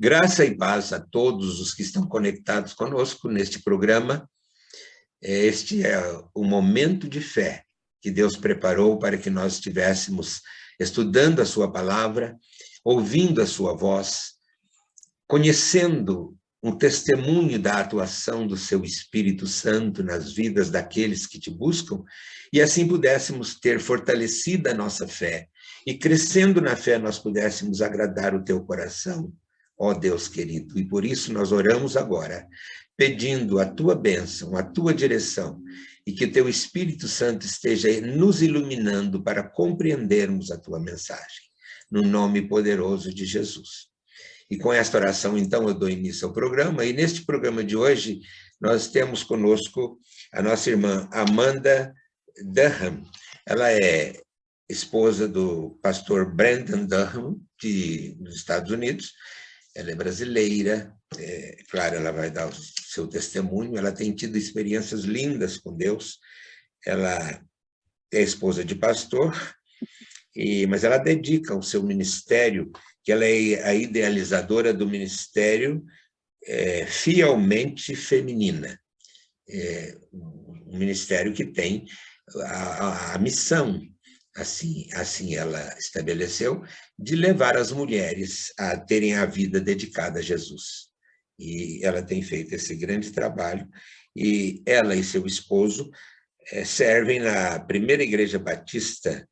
Graça e paz a todos os que estão conectados conosco neste programa. Este é o momento de fé que Deus preparou para que nós estivéssemos estudando a sua palavra, ouvindo a sua voz, conhecendo um testemunho da atuação do seu Espírito Santo nas vidas daqueles que te buscam, e assim pudéssemos ter fortalecida a nossa fé, e crescendo na fé nós pudéssemos agradar o teu coração, ó Deus querido. E por isso nós oramos agora, pedindo a tua bênção, a tua direção, e que o teu Espírito Santo esteja nos iluminando para compreendermos a tua mensagem, no nome poderoso de Jesus. E com esta oração, então, eu dou início ao programa. E neste programa de hoje, nós temos conosco a nossa irmã Amanda Durham. Ela é esposa do pastor Brandon Durham, dos Estados Unidos. Ela é brasileira, claro, ela vai dar o seu testemunho. Ela tem tido experiências lindas com Deus. Ela é esposa de pastor, mas ela dedica o seu ministério, que ela é a idealizadora do ministério Fielmente Feminina, um ministério que tem a missão, assim ela estabeleceu, de levar as mulheres a terem a vida dedicada a Jesus. E ela tem feito esse grande trabalho, e ela e seu esposo servem na primeira igreja batista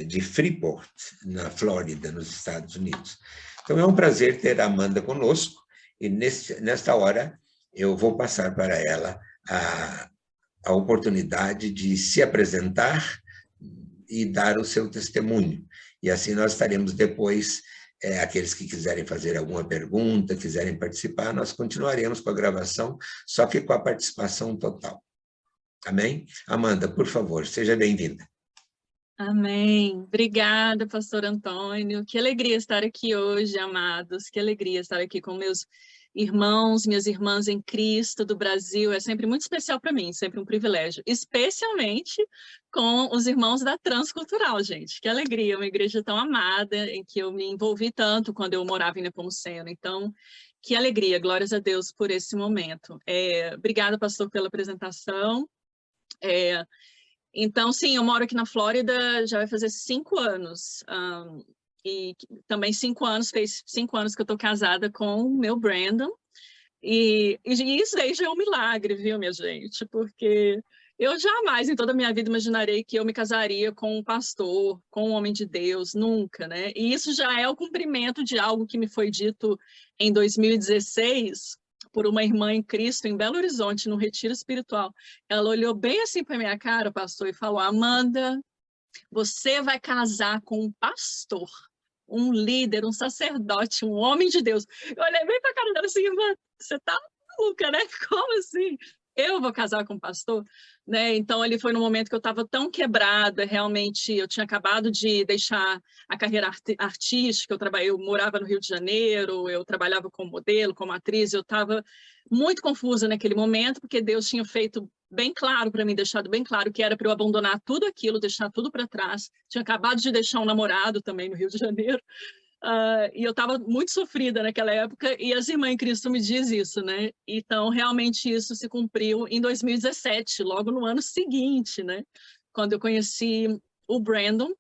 de Freeport, na Flórida, nos Estados Unidos. Então, é um prazer ter a Amanda conosco, e nesta hora eu vou passar para ela a oportunidade de se apresentar e dar o seu testemunho. E assim nós estaremos depois, aqueles que quiserem fazer alguma pergunta, quiserem participar, nós continuaremos com a gravação, só que com a participação total. Amém? Amanda, por favor, seja bem-vinda. Amém. Obrigada, pastor Antônio. Que alegria estar aqui hoje, amados. Que alegria estar aqui com meus irmãos, minhas irmãs em Cristo do Brasil. É sempre muito especial para mim, sempre um privilégio. Especialmente com os irmãos da Transcultural, gente. Que alegria, uma igreja tão amada, em que eu me envolvi tanto quando eu morava em Nepomuceno. Então, que alegria, glórias a Deus por esse momento. Obrigada, pastor, pela apresentação. Então, sim, eu moro aqui na Flórida, já vai fazer 5 anos. E também 5 anos, fez 5 anos que eu estou casada com o meu Brandon. E isso aí já é um milagre, viu, minha gente? Porque eu jamais, em toda a minha vida, imaginarei que eu me casaria com um pastor, com um homem de Deus, nunca, né? E isso já é o cumprimento de algo que me foi dito em 2016, por uma irmã em Cristo, em Belo Horizonte, no retiro espiritual. Ela olhou bem assim para minha cara, pastor, e falou: Amanda, você vai casar com um pastor, um líder, um sacerdote, um homem de Deus. Eu olhei bem para a cara dela assim: irmã, você tá maluca, né? Como assim? Eu vou casar com um pastor? Né? Então, ali foi no momento que eu estava tão quebrada, realmente, eu tinha acabado de deixar a carreira artística, eu morava no Rio de Janeiro, eu trabalhava como modelo, como atriz, eu estava muito confusa naquele momento, porque Deus tinha feito bem claro para mim, deixado bem claro que era para eu abandonar tudo aquilo, deixar tudo para trás. Tinha acabado de deixar um namorado também no Rio de Janeiro, e eu estava muito sofrida naquela época, e as irmãs em Cristo me diz isso, né? Então, realmente, isso se cumpriu em 2017, logo no ano seguinte, né? Quando eu conheci o Brandon,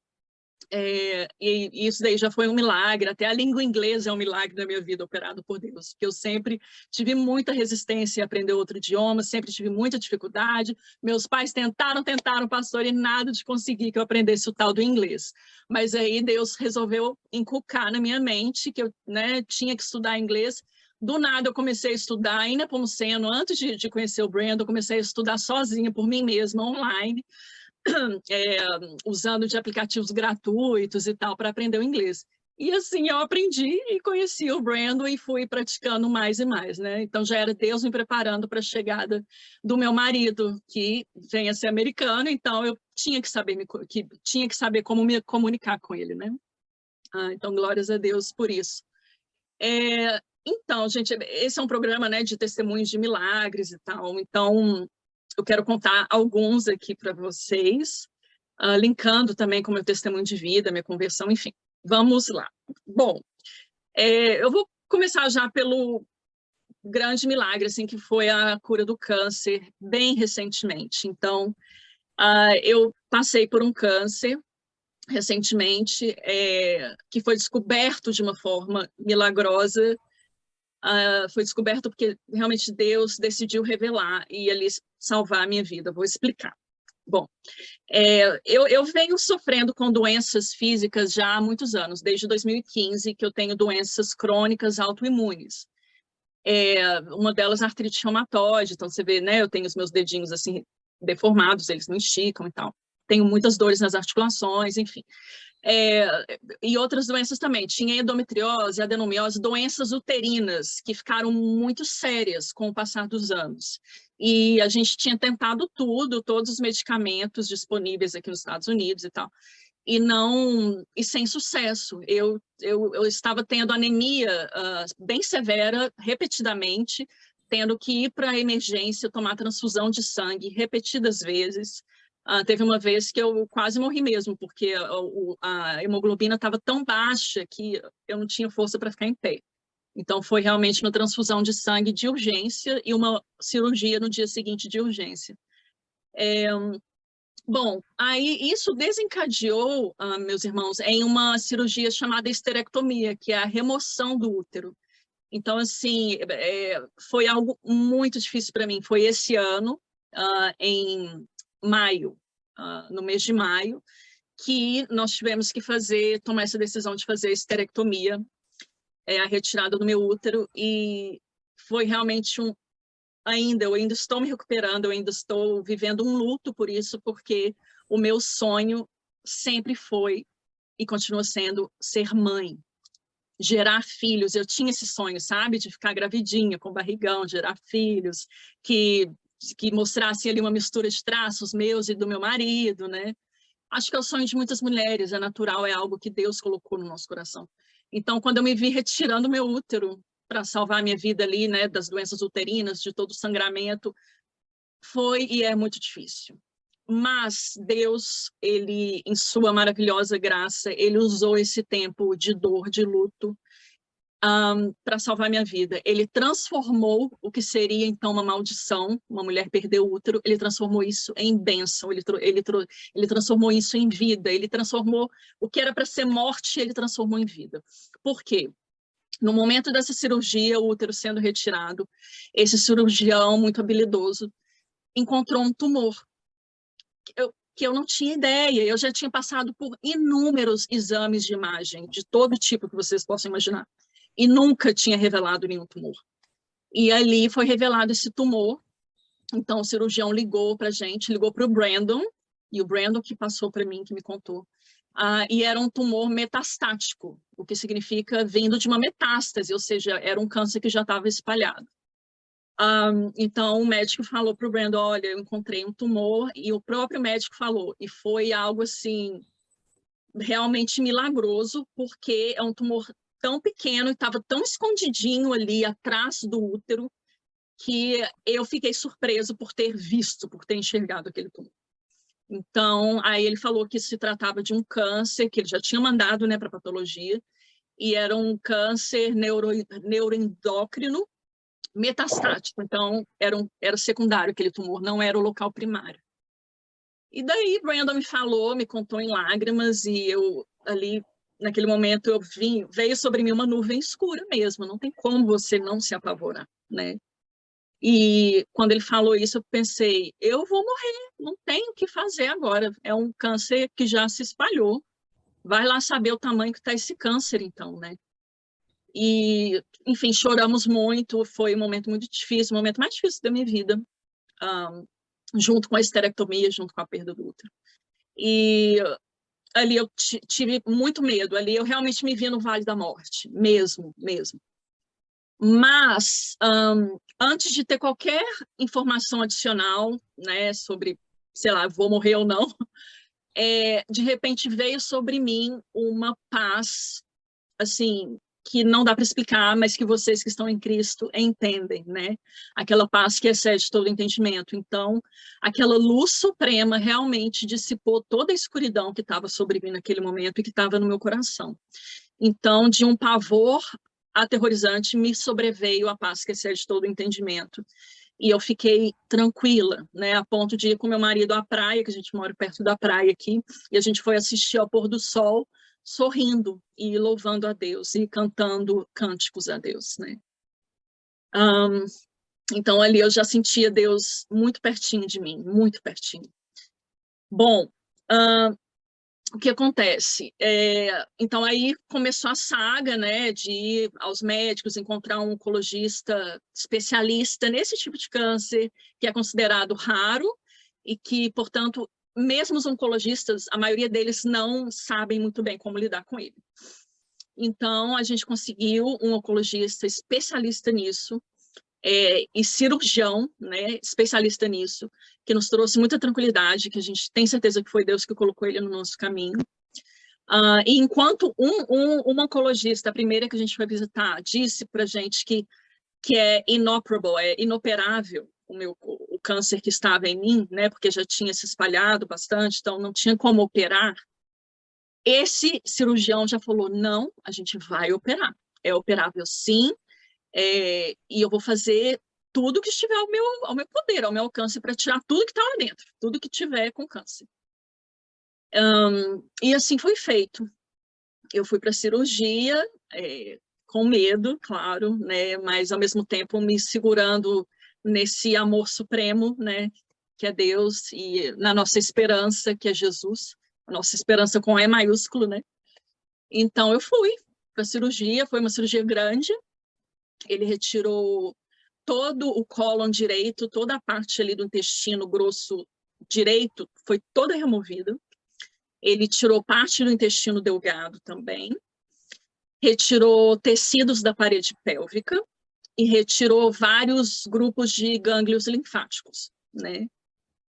e isso daí já foi um milagre, até a língua inglesa é um milagre na minha vida, operado por Deus, porque eu sempre tive muita resistência em aprender outro idioma, sempre tive muita dificuldade. Meus pais tentaram, pastor, e nada de conseguir que eu aprendesse o tal do inglês. Mas aí Deus resolveu inculcar na minha mente que eu, né, tinha que estudar inglês. Do nada eu comecei a estudar, em Nepomuceno, antes de conhecer o Brandon, eu comecei a estudar sozinha, por mim mesma, online, usando de aplicativos gratuitos e tal, para aprender o inglês. E assim eu aprendi e conheci o Brandon e fui praticando mais e mais, né? Então já era Deus me preparando para a chegada do meu marido, que vem a ser americano, então eu tinha que saber como me comunicar com ele, né? Então, glórias a Deus por isso. Então, gente, esse é um programa, né, de testemunhos de milagres e tal, então eu quero contar alguns aqui para vocês, linkando também com o meu testemunho de vida, minha conversão, enfim. Vamos lá. Bom, eu vou começar já pelo grande milagre, assim, que foi a cura do câncer, bem recentemente. Então, eu passei por um câncer recentemente, que foi descoberto de uma forma milagrosa. Foi descoberto porque realmente Deus decidiu revelar e ali salvar a minha vida. Vou explicar. Bom, eu venho sofrendo com doenças físicas já há muitos anos, desde 2015, que eu tenho doenças crônicas autoimunes. Uma delas, artrite reumatoide, então você vê, né, eu tenho os meus dedinhos assim deformados, eles não esticam e tal. Tenho muitas dores nas articulações, enfim. E outras doenças também. Tinha endometriose, adenomiose, doenças uterinas que ficaram muito sérias com o passar dos anos. E a gente tinha tentado tudo, todos os medicamentos disponíveis aqui nos Estados Unidos e tal, e sem sucesso. Eu estava tendo anemia bem severa, repetidamente, tendo que ir para a emergência, tomar transfusão de sangue repetidas vezes. Teve uma vez que eu quase morri mesmo, porque a hemoglobina estava tão baixa que eu não tinha força para ficar em pé. Então, foi realmente uma transfusão de sangue de urgência e uma cirurgia no dia seguinte de urgência. Bom, aí isso desencadeou, meus irmãos, em uma cirurgia chamada esterectomia, que é a remoção do útero. Então, assim, foi algo muito difícil para mim. Foi esse ano, em maio, no mês de maio, que nós tivemos que tomar essa decisão de fazer esterectomia, a retirada do meu útero, e foi realmente eu ainda estou me recuperando, eu ainda estou vivendo um luto por isso, porque o meu sonho sempre foi, e continua sendo, ser mãe, gerar filhos. Eu tinha esse sonho, sabe, de ficar gravidinha, com barrigão, gerar filhos, que mostrassem ali uma mistura de traços meus e do meu marido, né? Acho que é o sonho de muitas mulheres, é natural, é algo que Deus colocou no nosso coração. Então, quando eu me vi retirando meu útero para salvar a minha vida ali, né, das doenças uterinas, de todo o sangramento, foi e é muito difícil. Mas Deus, ele, em sua maravilhosa graça, ele usou esse tempo de dor, de luto, para salvar minha vida. Ele transformou o que seria, então, uma maldição, uma mulher perder o útero, ele transformou isso em bênção, ele transformou isso em vida, ele transformou o que era para ser morte, ele transformou em vida. Por quê? No momento dessa cirurgia, o útero sendo retirado, esse cirurgião muito habilidoso encontrou um tumor que eu não tinha ideia. Eu já tinha passado por inúmeros exames de imagem, de todo tipo que vocês possam imaginar, e nunca tinha revelado nenhum tumor. E ali foi revelado esse tumor. Então o cirurgião ligou para a gente, ligou para o Brandon, e o Brandon que passou para mim, que me contou. E era um tumor metastático, o que significa vindo de uma metástase, ou seja, era um câncer que já estava espalhado. Então o médico falou para o Brandon, olha, eu encontrei um tumor, e o próprio médico falou, e foi algo assim, realmente milagroso, porque é um tumor tão pequeno e estava tão escondidinho ali atrás do útero, que eu fiquei surpreso por ter visto, por ter enxergado aquele tumor. Então, aí ele falou que se tratava de um câncer, que ele já tinha mandado, né, para patologia, e era um câncer neuroendócrino metastático. Então, era secundário aquele tumor, não era o local primário. E daí, Brandon me falou, me contou em lágrimas, e eu ali, naquele momento, veio sobre mim uma nuvem escura mesmo, não tem como você não se apavorar, né? E quando ele falou isso, eu pensei, eu vou morrer, não tenho o que fazer agora. É um câncer que já se espalhou. Vai lá saber o tamanho que está esse câncer, então, né? E, enfim, choramos muito, foi um momento muito difícil, o momento mais difícil da minha vida, junto com a esterectomia, junto com a perda do útero. E ali eu tive muito medo, ali eu realmente me vi no Vale da Morte, mesmo. Mas, antes de ter qualquer informação adicional, né, sobre, sei lá, vou morrer ou não, de repente veio sobre mim uma paz, assim, que não dá para explicar, mas que vocês que estão em Cristo entendem, né? Aquela paz que excede todo entendimento. Então, aquela luz suprema realmente dissipou toda a escuridão que estava sobre mim naquele momento e que estava no meu coração. Então, de um pavor aterrorizante, me sobreveio a paz que excede todo o entendimento. E eu fiquei tranquila, né, a ponto de ir com meu marido à praia, que a gente mora perto da praia aqui, e a gente foi assistir ao pôr do sol, sorrindo e louvando a Deus, e cantando cânticos a Deus, né. Então, ali eu já sentia Deus muito pertinho de mim, muito pertinho. Bom, o que acontece? Então, aí começou a saga, né, de ir aos médicos, encontrar um oncologista especialista nesse tipo de câncer, que é considerado raro, e que, portanto, mesmo os oncologistas, a maioria deles não sabem muito bem como lidar com ele. Então, a gente conseguiu um oncologista especialista nisso, e cirurgião, né, especialista nisso, que nos trouxe muita tranquilidade, que a gente tem certeza que foi Deus que colocou ele no nosso caminho. E enquanto um oncologista, a primeira que a gente foi visitar, disse para a gente que é inoperable, é inoperável o câncer que estava em mim, né, porque já tinha se espalhado bastante, então não tinha como operar, esse cirurgião já falou, não, a gente vai operar, é operável sim, e eu vou fazer tudo que estiver ao meu poder, ao meu alcance, para tirar tudo que está lá dentro, tudo que tiver com câncer. E assim foi feito. Eu fui para a cirurgia, com medo, claro, né, mas ao mesmo tempo me segurando nesse amor supremo, né, que é Deus, e na nossa esperança, que é Jesus, a nossa esperança com E maiúsculo, né. Então eu fui para a cirurgia, foi uma cirurgia grande, ele retirou todo o cólon direito, toda a parte ali do intestino grosso direito foi toda removida. Ele tirou parte do intestino delgado também, retirou tecidos da parede pélvica e retirou vários grupos de gânglios linfáticos, né?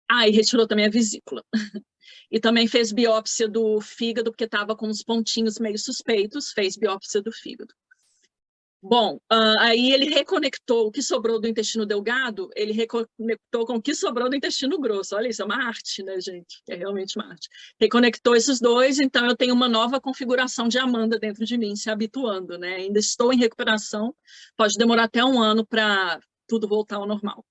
E retirou também a vesícula. E também fez biópsia do fígado, porque estava com uns pontinhos meio suspeitos, fez biópsia do fígado. Bom, aí ele reconectou o que sobrou do intestino delgado, ele reconectou com o que sobrou do intestino grosso. Olha, isso é uma arte, né, gente? É realmente uma arte. Reconectou esses dois, então eu tenho uma nova configuração de Amanda dentro de mim, se habituando, né? Ainda estou em recuperação, pode demorar até 1 ano para tudo voltar ao normal.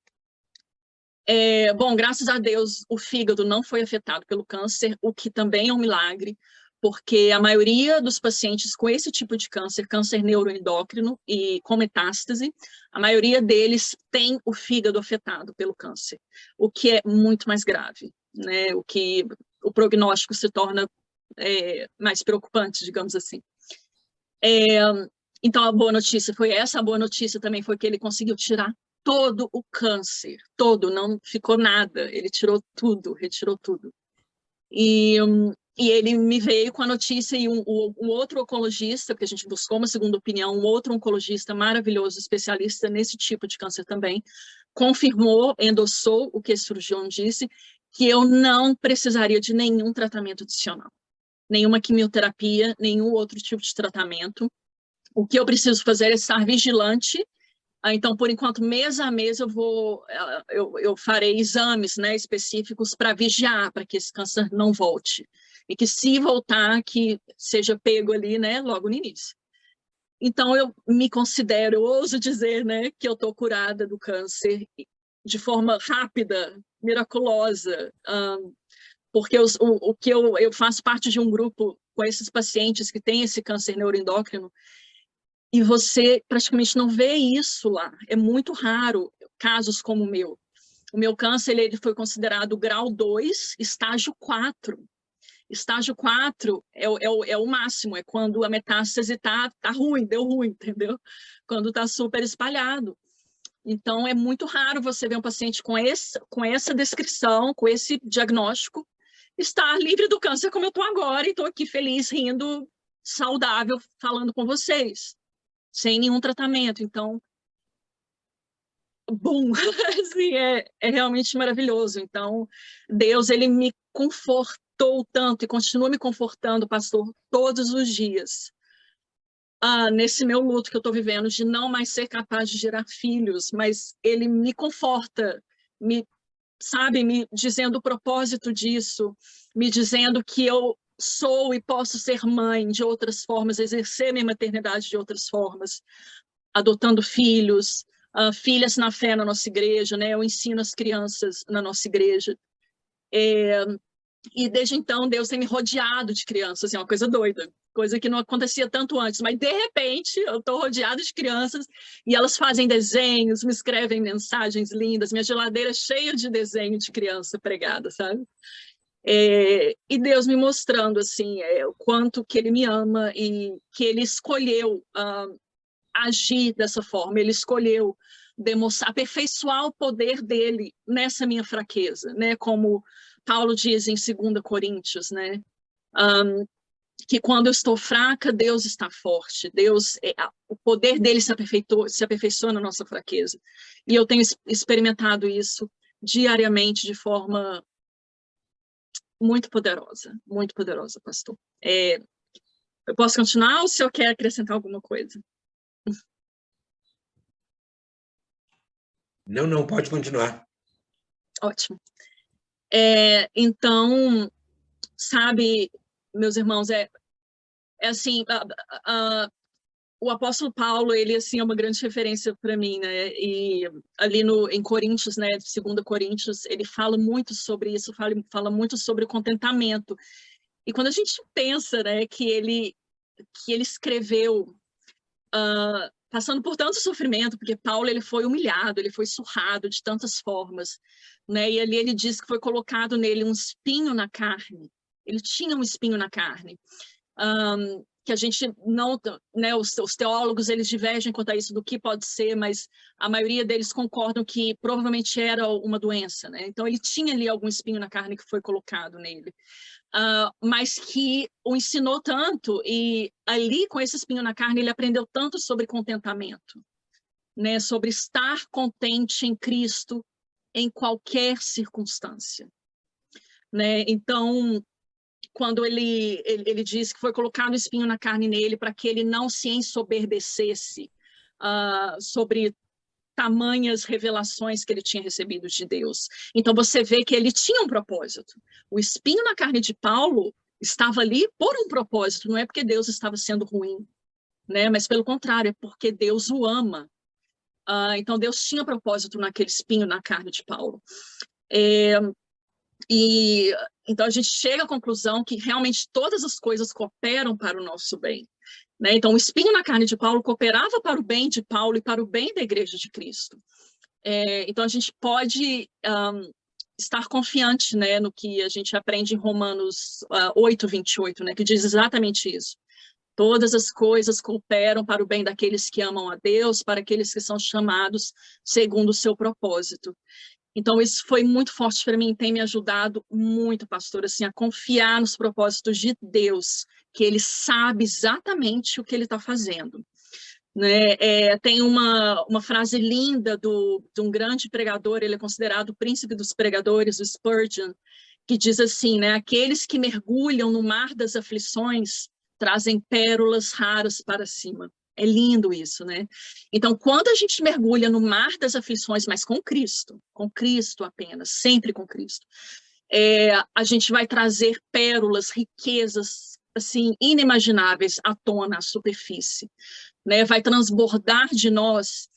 Bom, graças a Deus, o fígado não foi afetado pelo câncer, o que também é um milagre, porque a maioria dos pacientes com esse tipo de câncer, câncer neuroendócrino e com metástase, a maioria deles tem o fígado afetado pelo câncer, o que é muito mais grave, né? O prognóstico se torna mais preocupante, digamos assim. Então, a boa notícia foi essa, a boa notícia também foi que ele conseguiu tirar todo o câncer, todo, não ficou nada, ele tirou tudo, retirou tudo. E ele me veio com a notícia, e um outro oncologista, porque a gente buscou uma segunda opinião, um outro oncologista maravilhoso, especialista nesse tipo de câncer também, confirmou, endossou o que esse cirurgião disse, que eu não precisaria de nenhum tratamento adicional, nenhuma quimioterapia, nenhum outro tipo de tratamento. O que eu preciso fazer é estar vigilante. Então, por enquanto, mês a mês, eu farei exames, né, específicos para vigiar, para que esse câncer não volte. E que, se voltar, que seja pego ali, né, logo no início. Então, eu me considero, eu ouso dizer, né, que eu estou curada do câncer de forma rápida, miraculosa, porque o que eu faço parte de um grupo com esses pacientes que têm esse câncer neuroendócrino, e você praticamente não vê isso lá. É muito raro casos como o meu. O meu câncer ele foi considerado grau 2, estágio 4. Estágio 4 é o máximo, é quando a metástase tá ruim, deu ruim, entendeu? Quando está super espalhado. Então, é muito raro você ver um paciente com essa descrição, com esse diagnóstico, estar livre do câncer como eu estou agora, e estou aqui feliz, rindo, saudável, falando com vocês, sem nenhum tratamento. Então, bum, assim, é realmente maravilhoso. Então, Deus, ele me confortou tanto e continua me confortando, pastor, todos os dias. Nesse meu luto que eu estou vivendo, de não mais ser capaz de gerar filhos, mas ele me conforta, me dizendo o propósito disso, me dizendo que eu sou e posso ser mãe de outras formas, exercer minha maternidade de outras formas, adotando filhos, filhas na fé na nossa igreja, né? Eu ensino as crianças na nossa igreja. E desde então, Deus tem me rodeado de crianças, é uma coisa doida, coisa que não acontecia tanto antes, mas de repente eu estou rodeada de crianças e elas fazem desenhos, me escrevem mensagens lindas, minha geladeira é cheia de desenho de criança pregada, sabe? E Deus me mostrando assim, o quanto que Ele me ama e que Ele escolheu agir dessa forma, Ele escolheu demonstrar, aperfeiçoar o poder dele nessa minha fraqueza, né? Como Paulo diz em 2 Coríntios, né? Que quando eu estou fraca, Deus está forte. O poder dele se aperfeiçoa na nossa fraqueza. E eu tenho experimentado isso diariamente de forma muito poderosa, pastor. Eu posso continuar ou o senhor quer acrescentar alguma coisa? Não, pode continuar. Ótimo. Então, sabe, meus irmãos, assim, o apóstolo Paulo, ele, assim, é uma grande referência para mim, né, e ali em Coríntios, né, 2 Coríntios, ele fala muito sobre isso, fala muito sobre o contentamento, e quando a gente pensa, né, que ele escreveu passando por tanto sofrimento, porque Paulo ele foi humilhado, ele foi surrado de tantas formas, né? E ali ele diz que foi colocado nele um espinho na carne. Ele tinha um espinho na carne. Que a gente não, né, os teólogos eles divergem quanto a isso do que pode ser, mas a maioria deles concordam que provavelmente era uma doença, né? Então ele tinha ali algum espinho na carne que foi colocado nele. Mas que o ensinou tanto, e ali, com esse espinho na carne, ele aprendeu tanto sobre contentamento, né? Sobre estar contente em Cristo em qualquer circunstância, né? Então, quando ele diz que foi colocado o espinho na carne nele para que ele não se ensoberbecesse sobre tamanhas revelações que ele tinha recebido de Deus. Então você vê que ele tinha um propósito. O espinho na carne de Paulo estava ali por um propósito, não é porque Deus estava sendo ruim, né? Mas pelo contrário, é porque Deus o ama. Então Deus tinha propósito naquele espinho na carne de Paulo. E então a gente chega à conclusão que realmente todas as coisas cooperam para o nosso bem. Né? Então, o espinho na carne de Paulo cooperava para o bem de Paulo e para o bem da Igreja de Cristo. Então, a gente pode estar confiante, né, no que a gente aprende em Romanos 8:28, né, que diz exatamente isso. Todas as coisas cooperam para o bem daqueles que amam a Deus, para aqueles que são chamados segundo o seu propósito. Então, isso foi muito forte para mim, tem me ajudado muito, pastor, assim, a confiar nos propósitos de Deus, que Ele sabe exatamente o que Ele está fazendo. Né? Tem uma frase linda de um grande pregador, ele é considerado o príncipe dos pregadores, o Spurgeon, que diz assim, né? Aqueles que mergulham no mar das aflições trazem pérolas raras para cima. É lindo isso, né? Então, quando a gente mergulha no mar das aflições, mas com Cristo apenas, sempre com Cristo, a gente vai trazer pérolas, riquezas, assim, inimagináveis à tona, à superfície, né? Vai transbordar de nós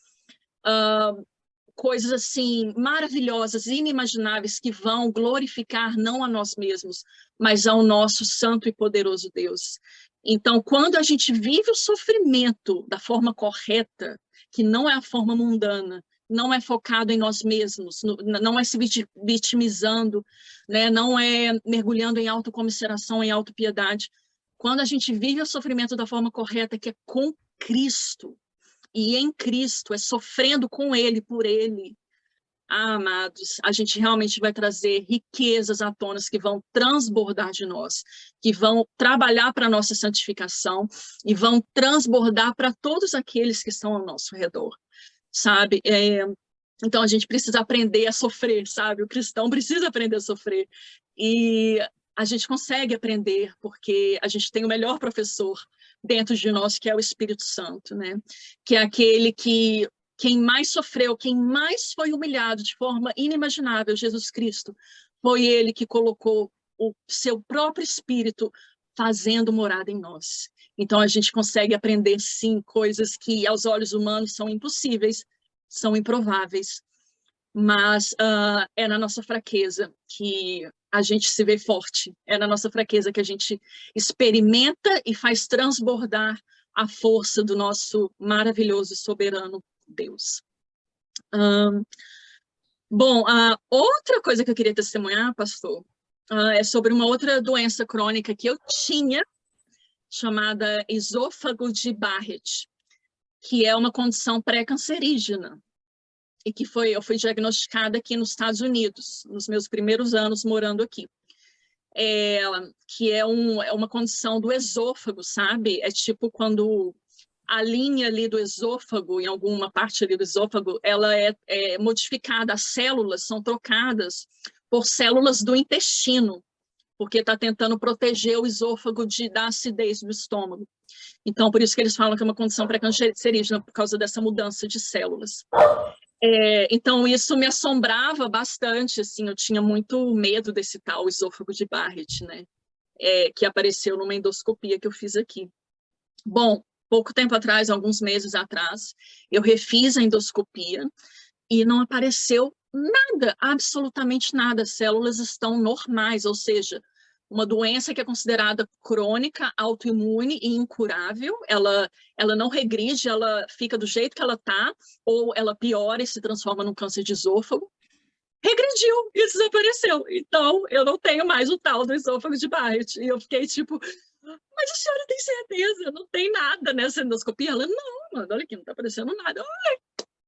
coisas, assim, maravilhosas, inimagináveis, que vão glorificar não a nós mesmos, mas ao nosso santo e poderoso Deus. Então, quando a gente vive o sofrimento da forma correta, que não é a forma mundana, não é focado em nós mesmos, não é se vitimizando, né? Não é mergulhando em autocomiseração, em autopiedade. Quando a gente vive o sofrimento da forma correta, que é com Cristo, e em Cristo, é sofrendo com Ele, por Ele, amados, a gente realmente vai trazer riquezas à tona que vão transbordar de nós, que vão trabalhar para a nossa santificação e vão transbordar para todos aqueles que estão ao nosso redor, sabe? Então, a gente precisa aprender a sofrer, sabe? O cristão precisa aprender a sofrer. E a gente consegue aprender porque a gente tem o melhor professor dentro de nós, que é o Espírito Santo, né? Que é aquele que quem mais sofreu, quem mais foi humilhado de forma inimaginável, Jesus Cristo, foi ele que colocou o seu próprio Espírito fazendo morada em nós. Então, a gente consegue aprender, sim, coisas que aos olhos humanos são impossíveis, são improváveis, mas é na nossa fraqueza que a gente se vê forte, é na nossa fraqueza que a gente experimenta e faz transbordar a força do nosso maravilhoso e soberano Deus. Bom, outra coisa que eu queria testemunhar, pastor, é sobre uma outra doença crônica que eu tinha, chamada esôfago de Barrett, que é uma condição pré-cancerígena, e que eu fui diagnosticada aqui nos Estados Unidos, nos meus primeiros anos morando aqui. Que é uma condição do esôfago, sabe? É tipo quando a linha ali do esôfago, em alguma parte ali do esôfago, ela é modificada, as células são trocadas por células do intestino, porque está tentando proteger o esôfago da acidez do estômago. Então, por isso que eles falam que é uma condição pré-cancerígena, por causa dessa mudança de células. Então, isso me assombrava bastante, assim, eu tinha muito medo desse tal esôfago de Barrett, né? Que apareceu numa endoscopia que eu fiz aqui. Bom, pouco tempo atrás, alguns meses atrás, eu refiz a endoscopia e não apareceu nada, absolutamente nada. As células estão normais, ou seja, uma doença que é considerada crônica, autoimune e incurável, ela não regride, ela fica do jeito que ela está, ou ela piora e se transforma num câncer de esôfago. Regrediu e desapareceu. Então, eu não tenho mais o tal do esôfago de Barrett. E eu fiquei tipo, mas a senhora tem certeza? Não tem nada nessa endoscopia? Ela, não, mano, olha aqui, não tá aparecendo nada. Ai,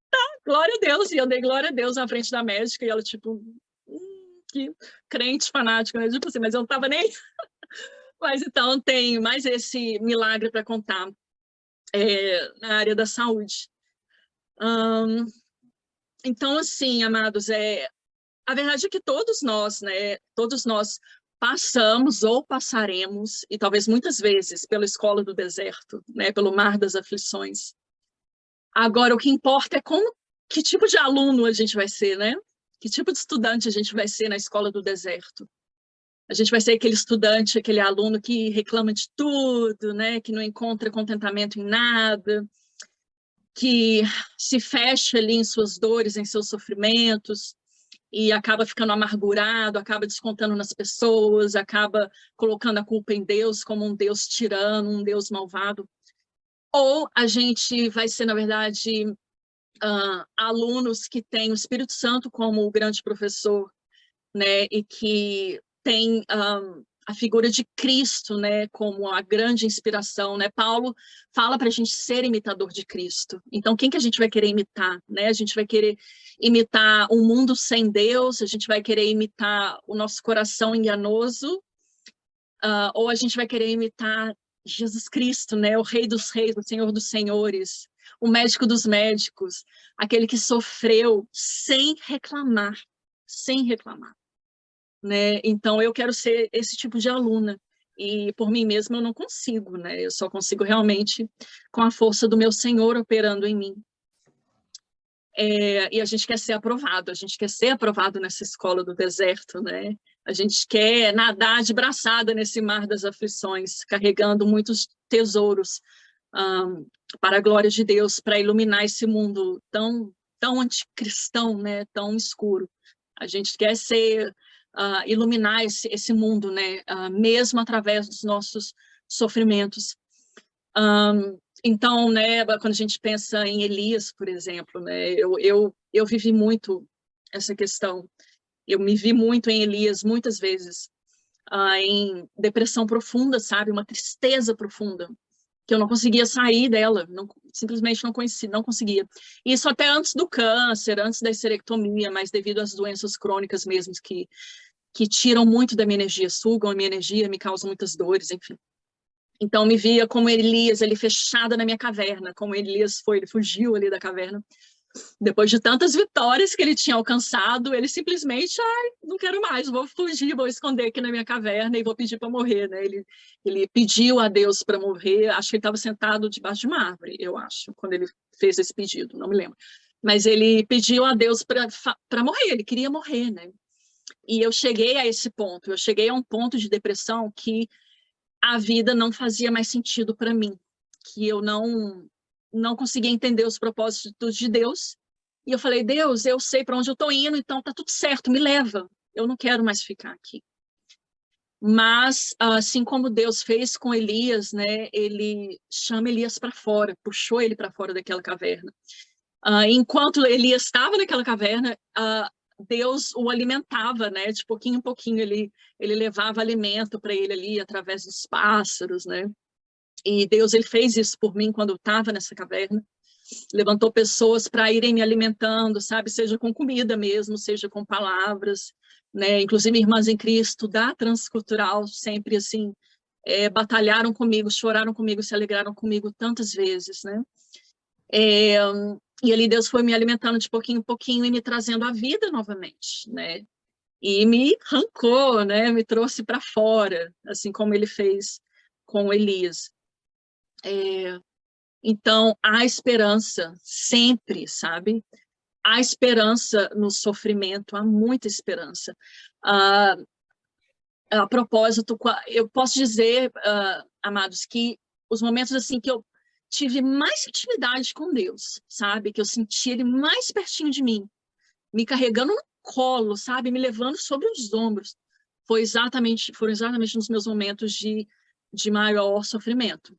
tá, glória a Deus. E eu dei glória a Deus na frente da médica e ela, tipo, que crente fanático, né? Tipo assim, mas eu não tava nem... Mas então tem mais esse milagre para contar na área da saúde. Então, assim, amados, a verdade é que todos nós, né? Todos nós passamos ou passaremos, e talvez muitas vezes, pela escola do deserto, né? Pelo mar das aflições. Agora, o que importa é que tipo de aluno a gente vai ser, né? Que tipo de estudante a gente vai ser na escola do deserto? A gente vai ser aquele estudante, aquele aluno que reclama de tudo, né? Que não encontra contentamento em nada, que se fecha ali em suas dores, em seus sofrimentos, e acaba ficando amargurado, acaba descontando nas pessoas, acaba colocando a culpa em Deus como um Deus tirano, um Deus malvado. Ou a gente vai ser, na verdade, alunos que têm o Espírito Santo como o grande professor, né? E que tem a figura de Cristo, né, como a grande inspiração, né? Paulo fala para a gente ser imitador de Cristo. Então, quem que a gente vai querer imitar, né? A gente vai querer imitar um mundo sem Deus, a gente vai querer imitar o nosso coração enganoso, ou a gente vai querer imitar Jesus Cristo, né? O Rei dos Reis, o Senhor dos Senhores, o médico dos médicos, aquele que sofreu sem reclamar, sem reclamar. Né? Então, eu quero ser esse tipo de aluna. E por mim mesma eu não consigo, né? Eu só consigo realmente com a força do meu Senhor operando em mim. E a gente quer ser aprovado nessa escola do deserto, né? A gente quer nadar de braçada nesse mar das aflições, carregando muitos tesouros para a glória de Deus, para iluminar esse mundo tão anticristão, né? Tão escuro. A gente quer iluminar esse mundo, né? Mesmo através dos nossos sofrimentos. Então, né, quando a gente pensa em Elias, por exemplo, né, eu vivi muito essa questão. Eu me vi muito em Elias, muitas vezes, em depressão profunda, sabe? Uma tristeza profunda, que eu não conseguia sair dela, simplesmente não conseguia. Isso até antes do câncer, antes da esterectomia, mas devido às doenças crônicas mesmo, que tiram muito da minha energia, sugam a minha energia, me causam muitas dores, enfim. Então, me via como Elias, ele fechada na minha caverna, como Elias ele fugiu ali da caverna. Depois de tantas vitórias que ele tinha alcançado, ele simplesmente, não quero mais, vou fugir, vou esconder aqui na minha caverna e vou pedir para morrer, né? Ele pediu a Deus para morrer, acho que ele estava sentado debaixo de uma árvore, eu acho, quando ele fez esse pedido, não me lembro. Mas ele pediu a Deus para morrer, ele queria morrer, né? E eu cheguei a esse ponto, eu cheguei a um ponto de depressão que a vida não fazia mais sentido para mim, que eu não conseguia entender os propósitos de Deus. E eu falei, Deus, eu sei para onde eu estou indo, então tá tudo certo, me leva. Eu não quero mais ficar aqui. Mas, assim como Deus fez com Elias, né, ele chama Elias para fora, puxou ele para fora daquela caverna. Enquanto Elias estava naquela caverna, Deus o alimentava, né, de pouquinho em pouquinho, ele levava alimento para ele ali, através dos pássaros, né, e Deus, ele fez isso por mim quando eu estava nessa caverna, levantou pessoas para irem me alimentando, sabe, seja com comida mesmo, seja com palavras, né, inclusive irmãs em Cristo da Transcultural, sempre assim, batalharam comigo, choraram comigo, se alegraram comigo tantas vezes, né, e ali Deus foi me alimentando de pouquinho em pouquinho e me trazendo a vida novamente, né, e me arrancou, né, me trouxe para fora, assim como ele fez com Elias. Então, há esperança sempre, sabe? Há esperança no sofrimento, há muita esperança. A propósito, eu posso dizer, amados, que os momentos assim que eu tive mais intimidade com Deus, sabe? Que eu senti Ele mais pertinho de mim, me carregando no colo, sabe? Me levando sobre os ombros. Foram exatamente nos meus momentos de maior sofrimento.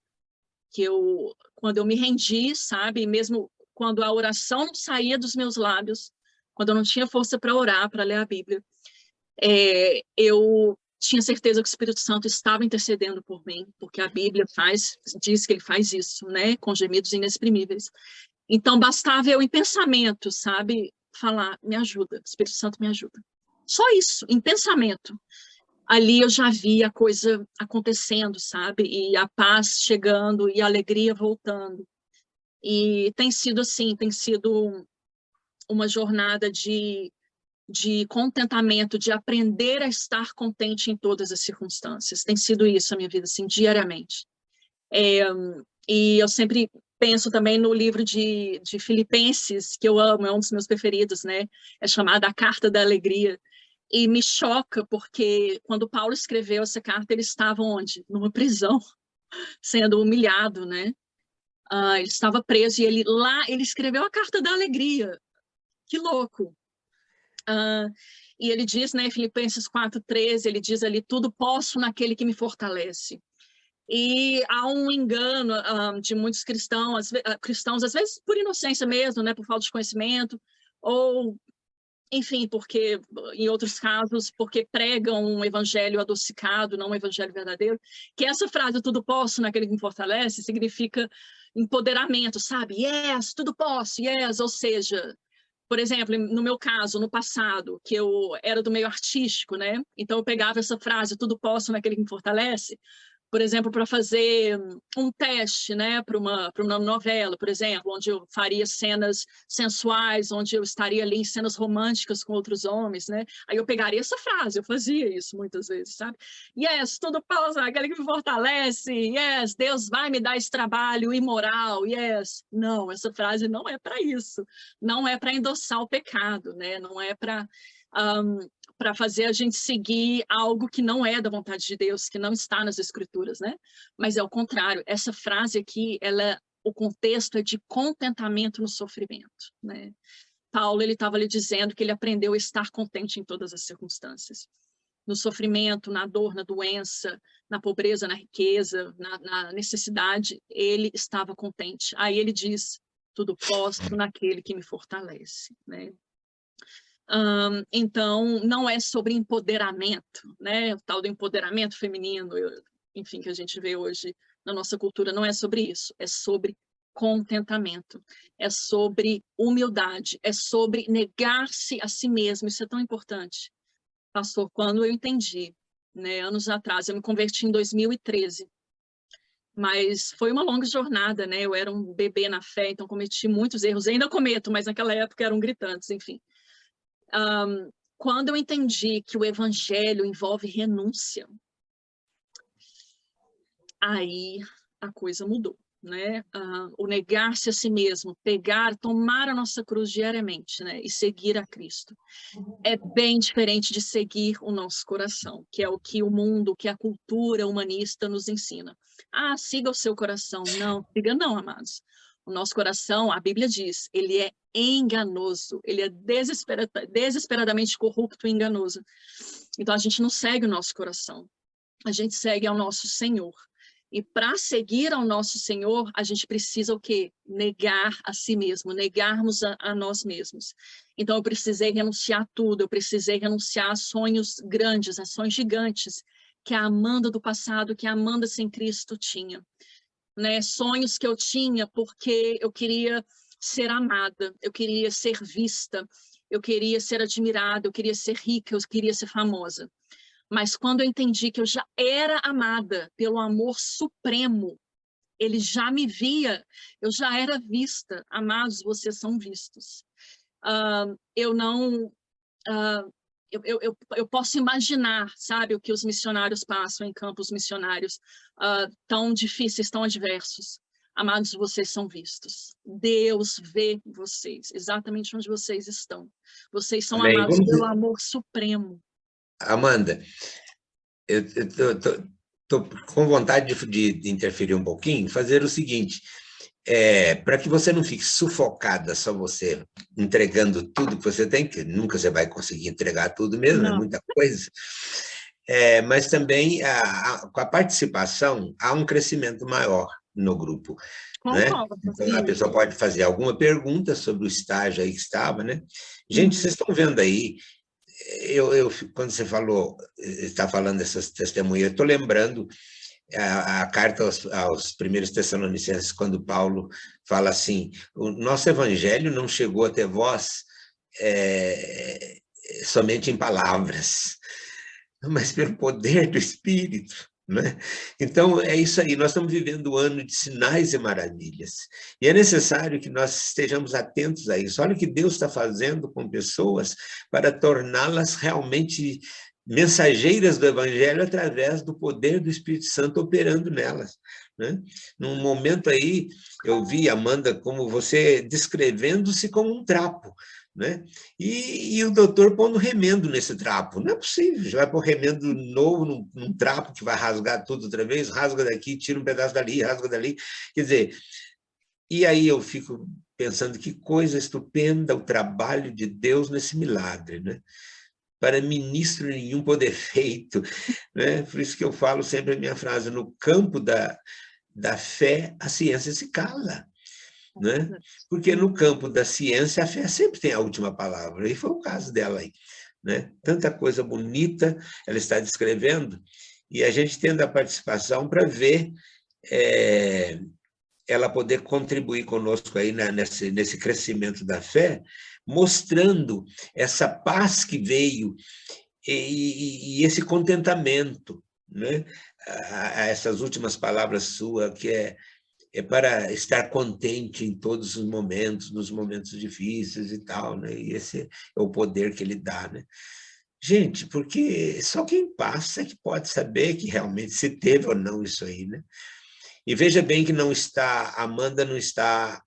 Quando eu me rendi, sabe? Mesmo quando a oração não saía dos meus lábios, quando eu não tinha força para orar, para ler a Bíblia, eu tinha certeza que o Espírito Santo estava intercedendo por mim, porque a Bíblia diz que ele faz isso, né? Com gemidos inexprimíveis. Então, bastava eu, em pensamento, sabe? Falar, me ajuda, Espírito Santo me ajuda. Só isso, em pensamento. Ali eu já vi a coisa acontecendo, sabe? E a paz chegando e a alegria voltando. E tem sido assim, tem sido uma jornada de contentamento, de aprender a estar contente em todas as circunstâncias. Tem sido isso a minha vida, assim, diariamente. E eu sempre penso também no livro de Filipenses, que eu amo, é um dos meus preferidos, né? É chamado A Carta da Alegria. E me choca, porque quando Paulo escreveu essa carta, ele estava onde? Numa prisão, sendo humilhado, né? Ele estava preso e ele escreveu a Carta da Alegria. Que louco! E ele diz, né, Filipenses 4:13, ele diz ali, tudo posso naquele que me fortalece. E há um engano de muitos cristãos, às vezes por inocência mesmo, né, por falta de conhecimento, ou, enfim, porque, em outros casos, porque pregam um evangelho adocicado, não um evangelho verdadeiro, que essa frase, tudo posso naquele que me fortalece, significa empoderamento, sabe? Yes, tudo posso, yes, ou seja, por exemplo, no meu caso, no passado, que eu era do meio artístico, né? Então eu pegava essa frase, tudo posso naquele que me fortalece, por exemplo, para fazer um teste, né, para uma novela, por exemplo, onde eu faria cenas sensuais, onde eu estaria ali em cenas românticas com outros homens, né? Aí eu pegaria essa frase, eu fazia isso muitas vezes, sabe? Yes, tudo posso naquele que me fortalece, yes, Deus vai me dar esse trabalho imoral, yes. Não, essa frase não é para isso, não é para endossar o pecado, né? Não é para fazer a gente seguir algo que não é da vontade de Deus, que não está nas Escrituras, né? Mas é o contrário. Essa frase aqui, o contexto é de contentamento no sofrimento, né? Paulo, ele estava ali dizendo que ele aprendeu a estar contente em todas as circunstâncias. No sofrimento, na dor, na doença, na pobreza, na riqueza, na necessidade, ele estava contente. Aí ele diz, tudo posso naquele que me fortalece, né? Então, não é sobre empoderamento, né? O tal do empoderamento feminino, enfim, que a gente vê hoje na nossa cultura, não é sobre isso, é sobre contentamento, é sobre humildade, é sobre negar-se a si mesmo. Isso é tão importante. Pastor, quando eu entendi, né, anos atrás, eu me converti em 2013, mas foi uma longa jornada, né? Eu era um bebê na fé, então cometi muitos erros, ainda cometo, mas naquela época eram gritantes, enfim. Quando eu entendi que o evangelho envolve renúncia, aí a coisa mudou, né? O negar-se a si mesmo, tomar a nossa cruz diariamente, né? E seguir a Cristo. É bem diferente de seguir o nosso coração, que é o que o mundo, que a cultura humanista nos ensina. Siga o seu coração. Não, siga não, amados. O nosso coração, a Bíblia diz, ele é enganoso, ele é desesperadamente corrupto e enganoso. Então, a gente não segue o nosso coração, a gente segue ao nosso Senhor. E para seguir ao nosso Senhor, a gente precisa o quê? Negar a si mesmo, negarmos a nós mesmos. Então, eu precisei renunciar a tudo, eu precisei renunciar a sonhos grandes, a sonhos gigantes, que a Amanda do passado, que a Amanda sem Cristo tinha. Né? Sonhos que eu tinha porque eu queria ser amada, eu queria ser vista, eu queria ser admirada, eu queria ser rica, eu queria ser famosa. Mas quando eu entendi que eu já era amada pelo amor supremo, ele já me via, eu já era vista. Amados, vocês são vistos. Eu não... eu posso imaginar, sabe, o que os missionários passam em campos missionários tão difíceis, tão adversos. Amados, vocês são vistos. Deus vê vocês, exatamente onde vocês estão. Vocês são amados pelo amor supremo. Amanda, eu estou com vontade de interferir um pouquinho, fazer o seguinte, para que você não fique sufocada, só você entregando tudo que você tem, que nunca você vai conseguir entregar tudo mesmo, não. É muita coisa, mas também com a participação há um crescimento maior no grupo. Né? Então, a pessoa pode fazer alguma pergunta sobre o estágio aí que estava, né? Gente, vocês estão vendo aí, quando você está falando dessas testemunhas, eu estou lembrando a carta aos primeiros Tessalonicenses, quando Paulo fala assim, o nosso evangelho não chegou até vós somente em palavras, mas pelo poder do Espírito. Né? Então, é isso aí, nós estamos vivendo um ano de sinais e maravilhas, e é necessário que nós estejamos atentos a isso. Olha o que Deus está fazendo com pessoas para torná-las realmente mensageiras do Evangelho através do poder do Espírito Santo operando nelas. Né? Num momento aí, eu vi, Amanda, como você descrevendo-se como um trapo, né? E o doutor pondo remendo nesse trapo. Não é possível, já vai pôr remendo novo num trapo que vai rasgar tudo outra vez, rasga daqui, tira um pedaço dali, rasga dali. Quer dizer, e aí eu fico pensando que coisa estupenda o trabalho de Deus nesse milagre, né? Para ministro nenhum poder feito. Né? Por isso que eu falo sempre a minha frase, no campo da fé, a ciência se cala. Né? Porque no campo da ciência, a fé sempre tem a última palavra, e foi o caso dela aí. Né? Tanta coisa bonita ela está descrevendo, e a gente tendo a participação para ver ela poder contribuir conosco aí nesse crescimento da fé, mostrando essa paz que veio e esse contentamento, né? Essas últimas palavras suas, que é para estar contente em todos os momentos, nos momentos difíceis e tal, né? E esse é o poder que ele dá, né? Gente, porque só quem passa é que pode saber que realmente se teve ou não isso aí, né? E veja bem que Amanda não está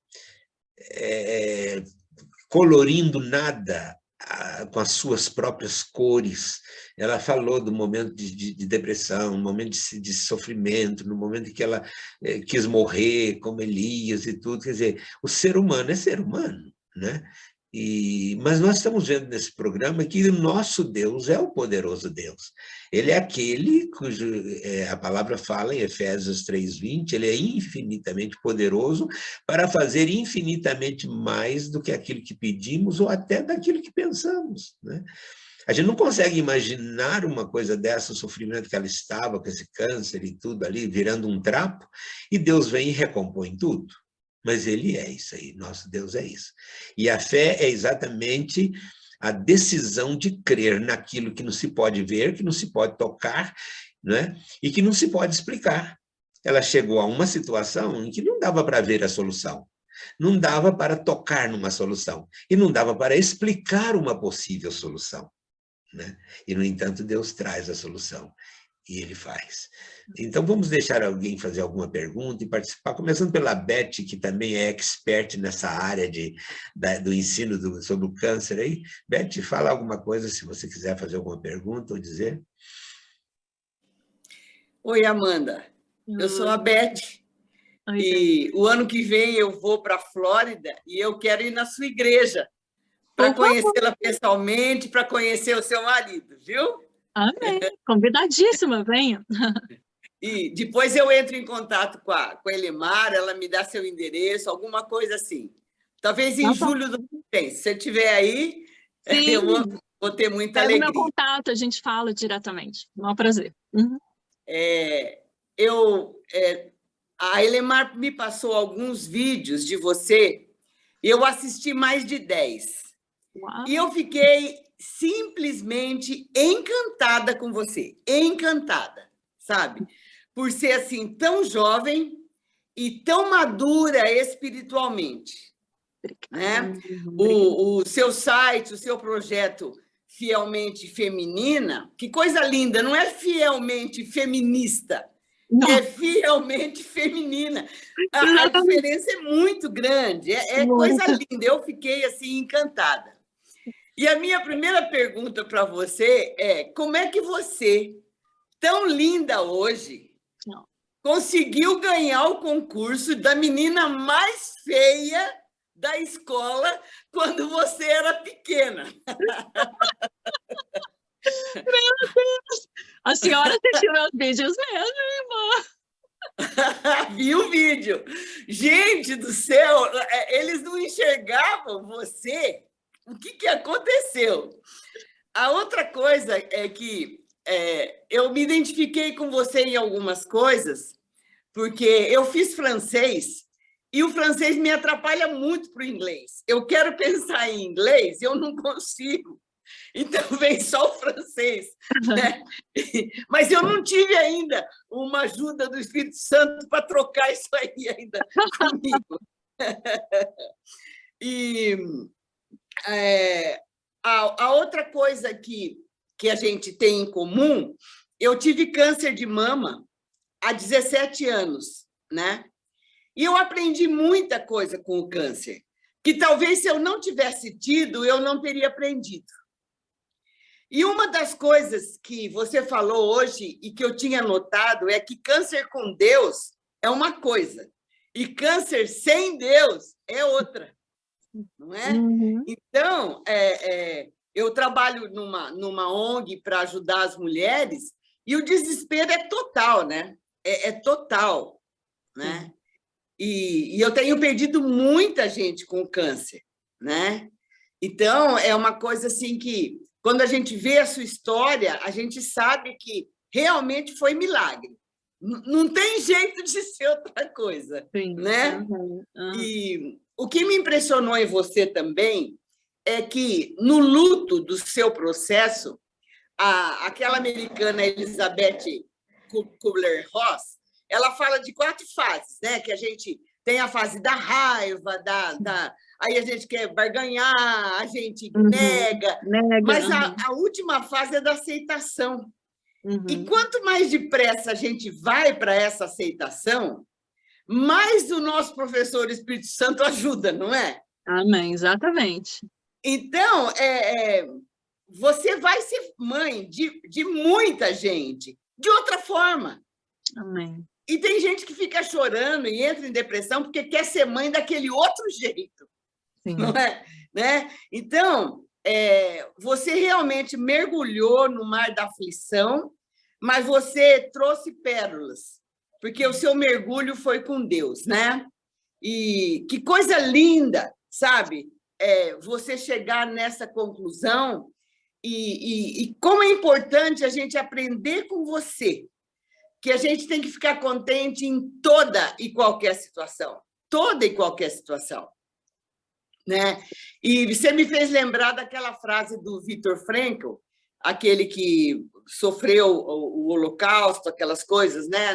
colorindo nada com as suas próprias cores. Ela falou do momento de depressão, no momento de sofrimento, no momento em que ela quis morrer, como Elias e tudo. Quer dizer, o ser humano é ser humano, né? Mas nós estamos vendo nesse programa que o nosso Deus é o poderoso Deus. Ele é aquele cujo a palavra fala em Efésios 3:20, ele é infinitamente poderoso para fazer infinitamente mais do que aquilo que pedimos ou até daquilo que pensamos. Né? A gente não consegue imaginar uma coisa dessa, o sofrimento que ela estava, com esse câncer e tudo ali, virando um trapo, e Deus vem e recompõe tudo. Mas ele é isso aí, nosso Deus é isso. E a fé é exatamente a decisão de crer naquilo que não se pode ver, que não se pode tocar, né? E que não se pode explicar. Ela chegou a uma situação em que não dava para ver a solução, não dava para tocar numa solução, e não dava para explicar uma possível solução. Né? E, no entanto, Deus traz a solução. e ele faz. Então, vamos deixar alguém fazer alguma pergunta e participar, começando pela Beth, que também é expert nessa área do ensino sobre o câncer aí. Beth, fala alguma coisa, se você quiser fazer alguma pergunta ou dizer. Oi, Amanda. Eu sou a Beth. Oi, e o ano que vem eu vou para a Flórida e eu quero ir na sua igreja para conhecê-la pessoalmente, para conhecer o seu marido, viu? Amém. Convidadíssima, venha. E depois eu entro em contato com a Elimar, ela me dá seu endereço, alguma coisa assim. Talvez em julho do ano que vem. Se você estiver aí, sim, eu vou ter muita alegria. alegria. Pega o meu contato, a gente fala diretamente. É um prazer. Uhum. A Elimar me passou alguns vídeos de você e eu assisti mais de 10. Uau. E eu fiquei simplesmente encantada com você. Encantada, sabe? Por ser assim tão jovem e tão madura espiritualmente. Né? O seu site, o seu projeto Fielmente Feminina, que coisa linda, não é fielmente feminista, não. É fielmente feminina. A diferença é muito grande, é coisa linda. Eu fiquei assim encantada. E a minha primeira pergunta para você é: como é que você, tão linda hoje, conseguiu ganhar o concurso da menina mais feia da escola quando você era pequena? Meu Deus! A senhora assistiu meus vídeos mesmo, irmã? Vi o vídeo. Gente do céu, eles não enxergavam você. O que aconteceu? A outra coisa é que eu me identifiquei com você em algumas coisas, porque eu fiz francês e o francês me atrapalha muito para o inglês. Eu quero pensar em inglês, eu não consigo. Então, vem só o francês. Né? Mas eu não tive ainda uma ajuda do Espírito Santo para trocar isso aí ainda comigo. E a outra coisa que a gente tem em comum, eu tive câncer de mama há 17 anos, né? E eu aprendi muita coisa com o câncer, que talvez se eu não tivesse tido, eu não teria aprendido. E uma das coisas que você falou hoje e que eu tinha notado é que câncer com Deus é uma coisa e câncer sem Deus é outra, não é? Uhum. Então, eu trabalho numa ONG para ajudar as mulheres e o desespero é total, né? É total, né? E eu tenho perdido muita gente com câncer, né? Então, é uma coisa assim que, quando a gente vê a sua história, a gente sabe que realmente foi milagre. Não tem jeito de ser outra coisa, Sim. né? Uhum. E o que me impressionou em você também é que, no luto do seu processo, aquela americana Elizabeth Kubler-Ross, ela fala de 4 fases, né? Que a gente tem a fase da raiva, aí a gente quer barganhar, a gente nega, mas a última fase é da aceitação. E quanto mais depressa a gente vai para essa aceitação, mais o nosso professor Espírito Santo ajuda, não é? Amém, exatamente. Então, você vai ser mãe de muita gente, de outra forma. Amém. E tem gente que fica chorando e entra em depressão porque quer ser mãe daquele outro jeito. Sim. Não é? Né? Então, você realmente mergulhou no mar da aflição, mas você trouxe pérolas, porque o seu mergulho foi com Deus, né? E que coisa linda, sabe? Você chegar nessa conclusão e como é importante a gente aprender com você, que a gente tem que ficar contente em toda e qualquer situação. Toda e qualquer situação. Né? E você me fez lembrar daquela frase do Viktor Frankl, aquele que sofreu o Holocausto, aquelas coisas, né?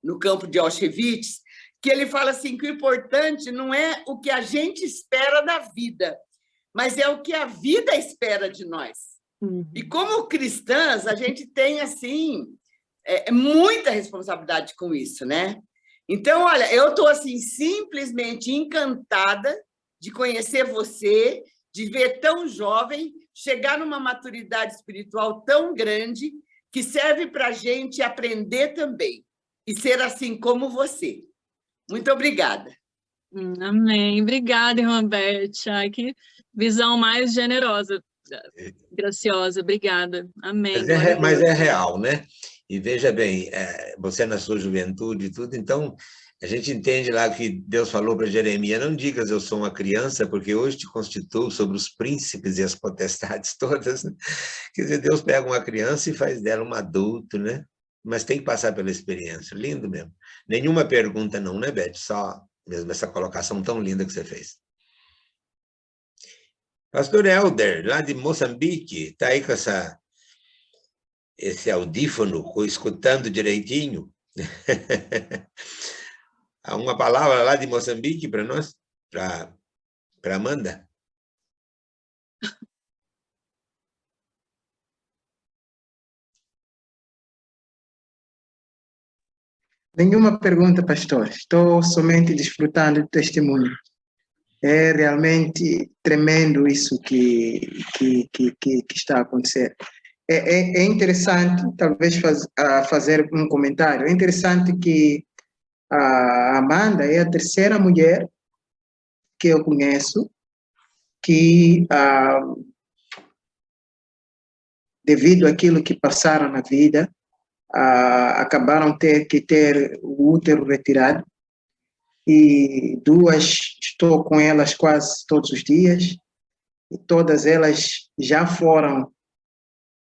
no campo de Auschwitz, que ele fala assim, que o importante não é o que a gente espera da vida, mas é o que a vida espera de nós. E como cristãs, a gente tem assim é muita responsabilidade com isso, né? Então, olha, eu estou assim, simplesmente encantada de conhecer você, de ver tão jovem, chegar numa maturidade espiritual tão grande, que serve para a gente aprender também, e ser assim como você. Muito obrigada. Amém. Obrigada, irmã Beth. Ai, que visão mais generosa, graciosa. Obrigada. Amém. Mas é real, né? E veja bem, você na sua juventude e tudo, então a gente entende lá que Deus falou para Jeremias: não digas eu sou uma criança, porque hoje te constituo sobre os príncipes e as potestades todas, né? Quer dizer, Deus pega uma criança e faz dela um adulto, né? Mas tem que passar pela experiência. Lindo mesmo. Nenhuma pergunta não, né, Beth? Só mesmo essa colocação tão linda que você fez. Pastor Helder, lá de Moçambique, está aí com esse audífono, escutando direitinho. Há uma palavra lá de Moçambique para nós, para Amanda. Nenhuma pergunta, pastor. Estou somente desfrutando do testemunho. É realmente tremendo isso que está a acontecer. É interessante, talvez, fazer um comentário. É interessante que a Amanda é a terceira mulher que eu conheço que, devido àquilo que passaram na vida, acabaram que ter o útero retirado. E duas, estou com elas quase todos os dias, e todas elas já foram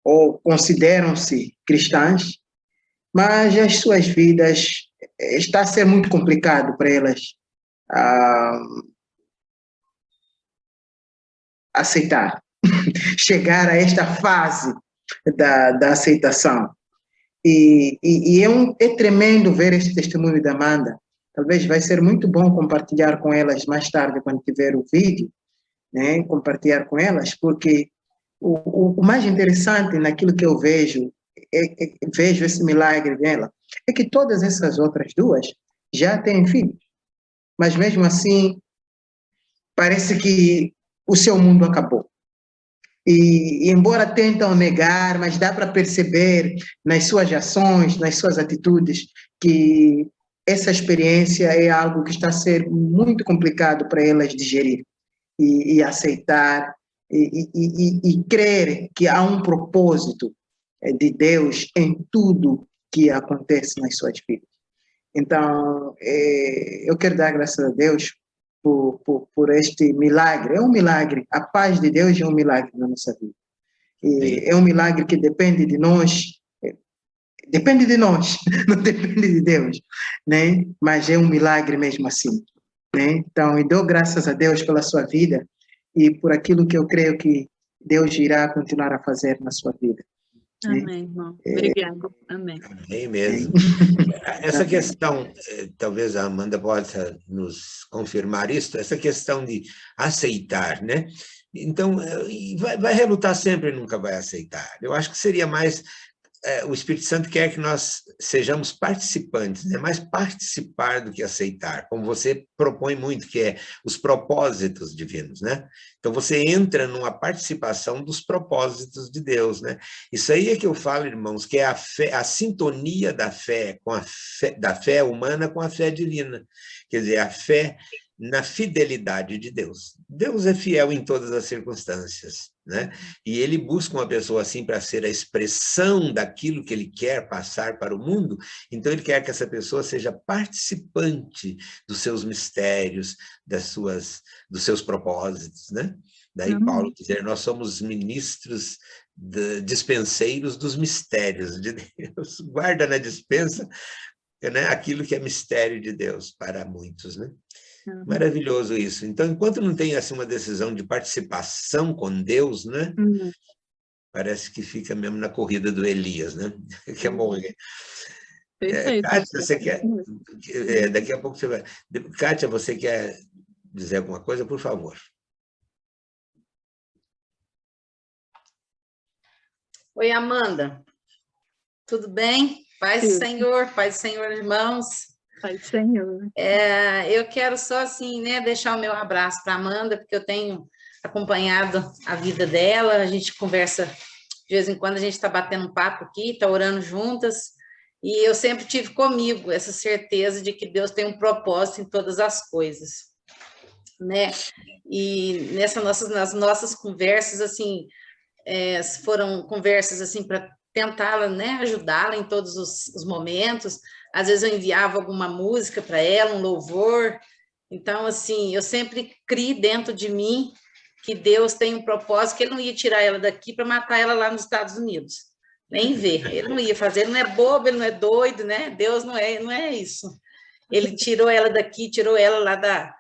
ou consideram-se cristãs, mas as suas vidas está a ser muito complicado para elas aceitar, chegar a esta fase da aceitação. E é tremendo ver este testemunho da Amanda. Talvez vai ser muito bom compartilhar com elas mais tarde, quando tiver o vídeo, né? Compartilhar com elas, porque o mais interessante naquilo que eu vejo, vejo esse milagre dela, é que todas essas outras duas já têm filhos, mas mesmo assim parece que o seu mundo acabou. E embora tentam negar, mas dá para perceber nas suas ações, nas suas atitudes, que essa experiência é algo que está a ser muito complicado para elas digerir e aceitar e crer que há um propósito de Deus em tudo que acontece nas suas vidas. Então, eu quero dar graças a Deus por este milagre. É um milagre. A paz de Deus é um milagre na nossa vida. E é um milagre que depende de nós. Depende de nós, não depende de Deus, né? Mas é um milagre mesmo assim, né? Então, eu dou graças a Deus pela sua vida e por aquilo que eu creio que Deus irá continuar a fazer na sua vida. Amém, irmão. Obrigada. Amém. Amém mesmo. Essa questão, talvez a Amanda possa nos confirmar isso, essa questão de aceitar, né? Então, vai relutar sempre e nunca vai aceitar. Eu acho que seria mais... o Espírito Santo quer que nós sejamos participantes, né? Mais participar do que aceitar, como você propõe muito, que é os propósitos divinos, né? Então, você entra numa participação dos propósitos de Deus, né? Isso aí é que eu falo, irmãos, que é a fé, a sintonia da fé, da fé humana com a fé divina. Quer dizer, a fé na fidelidade de Deus. Deus é fiel em todas as circunstâncias, né? E ele busca uma pessoa assim para ser a expressão daquilo que ele quer passar para o mundo, então ele quer que essa pessoa seja participante dos seus mistérios, dos seus propósitos, né? Daí Paulo dizer, nós somos ministros, dispenseiros dos mistérios de Deus, guarda na dispensa, né, aquilo que é mistério de Deus para muitos, né? Maravilhoso isso. Então, enquanto não tem assim uma decisão de participação com Deus, né? Parece que fica mesmo na corrida do Elias, né? Que é morrer. Perfeito. Kátia, você quer... daqui a pouco você vai... Kátia, você quer dizer alguma coisa? Por favor. Oi, Amanda. Tudo bem? Paz do Senhor, irmãos. Pai do Senhor. Eu quero só, assim, né, deixar o meu abraço para a Amanda, porque eu tenho acompanhado a vida dela, a gente conversa, de vez em quando a gente está batendo um papo aqui, está orando juntas, e eu sempre tive comigo essa certeza de que Deus tem um propósito em todas as coisas, né? E nas nossas conversas, assim, foram conversas, assim, para tentar, né, ajudá-la em todos os momentos. Às vezes eu enviava alguma música para ela, um louvor. Então, assim, eu sempre criei dentro de mim que Deus tem um propósito, que Ele não ia tirar ela daqui para matar ela lá nos Estados Unidos. Nem ver. Ele não ia fazer, ele não é bobo, ele não é doido, né? Deus não é isso. Ele tirou ela daqui, tirou ela lá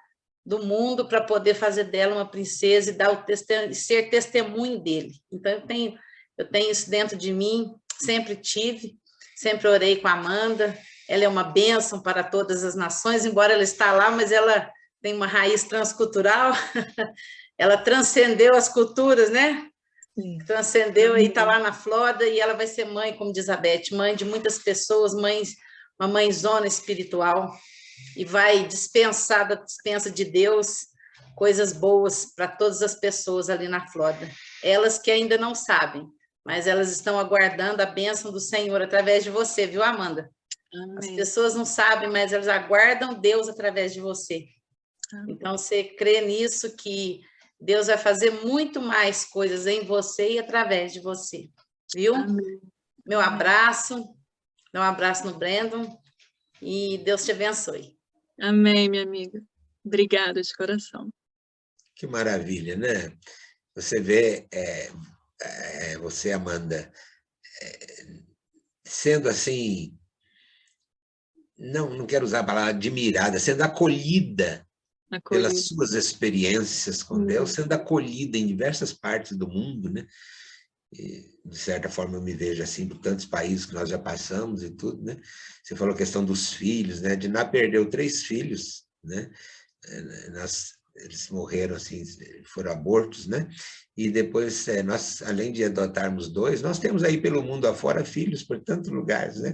do mundo para poder fazer dela uma princesa e dar ser testemunho dele. Então, eu tenho isso dentro de mim, sempre tive, sempre orei com a Amanda. Ela é uma bênção para todas as nações, embora ela está lá, mas ela tem uma raiz transcultural, ela transcendeu as culturas, né? Sim. Transcendeu e está lá na Flórida, e ela vai ser mãe, como diz a Beth, mãe de muitas pessoas, uma mãezona espiritual, e vai dispensar da dispensa de Deus coisas boas para todas as pessoas ali na Flórida. Elas que ainda não sabem, mas elas estão aguardando a bênção do Senhor através de você, viu, Amanda? Amém. As pessoas não sabem, mas elas aguardam Deus através de você. Amém. Então, você crê nisso, que Deus vai fazer muito mais coisas em você e através de você, viu? Amém. Meu abraço, dá um abraço no Brandon, e Deus te abençoe. Amém, minha amiga. Obrigada de coração. Que maravilha, né? Você vê, você, Amanda, sendo assim, não quero usar a palavra admirada, sendo acolhida pelas suas experiências com Deus, sendo acolhida em diversas partes do mundo, né? E, de certa forma, eu me vejo assim por tantos países que nós já passamos e tudo, né? Você falou a questão dos filhos, né? Diná perdeu 3 filhos, né? Eles morreram assim, foram abortos, né? E depois, nós, além de adotarmos 2, nós temos aí pelo mundo afora filhos por tantos lugares, né?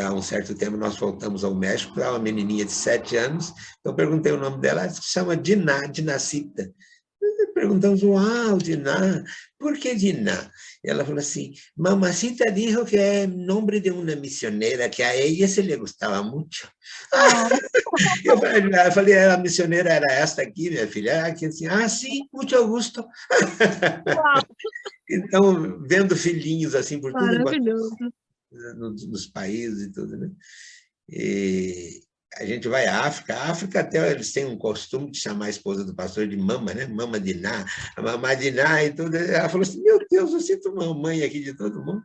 Há um certo tempo nós voltamos ao México, uma menininha de 7 anos, eu perguntei o nome dela, ela disse que se chama Diná, Dinacita. Perguntamos, uau, Diná, ¿por qué Diná? Y ela falou assim, mamacita dijo que é nome de uma missioneira, que a ella se le gostava muito. Eu falei, a missioneira era esta aqui, minha filha? Aqui, assim, sim, muito gosto. Então, vendo filhinhos assim por tudo, nos países e tudo, né? E a gente vai à África. A África até eles têm um costume de chamar a esposa do pastor de mama, né? Mama Diná, a mamá Diná e tudo. Ela falou assim, meu Deus, eu sinto mamãe aqui de todo mundo,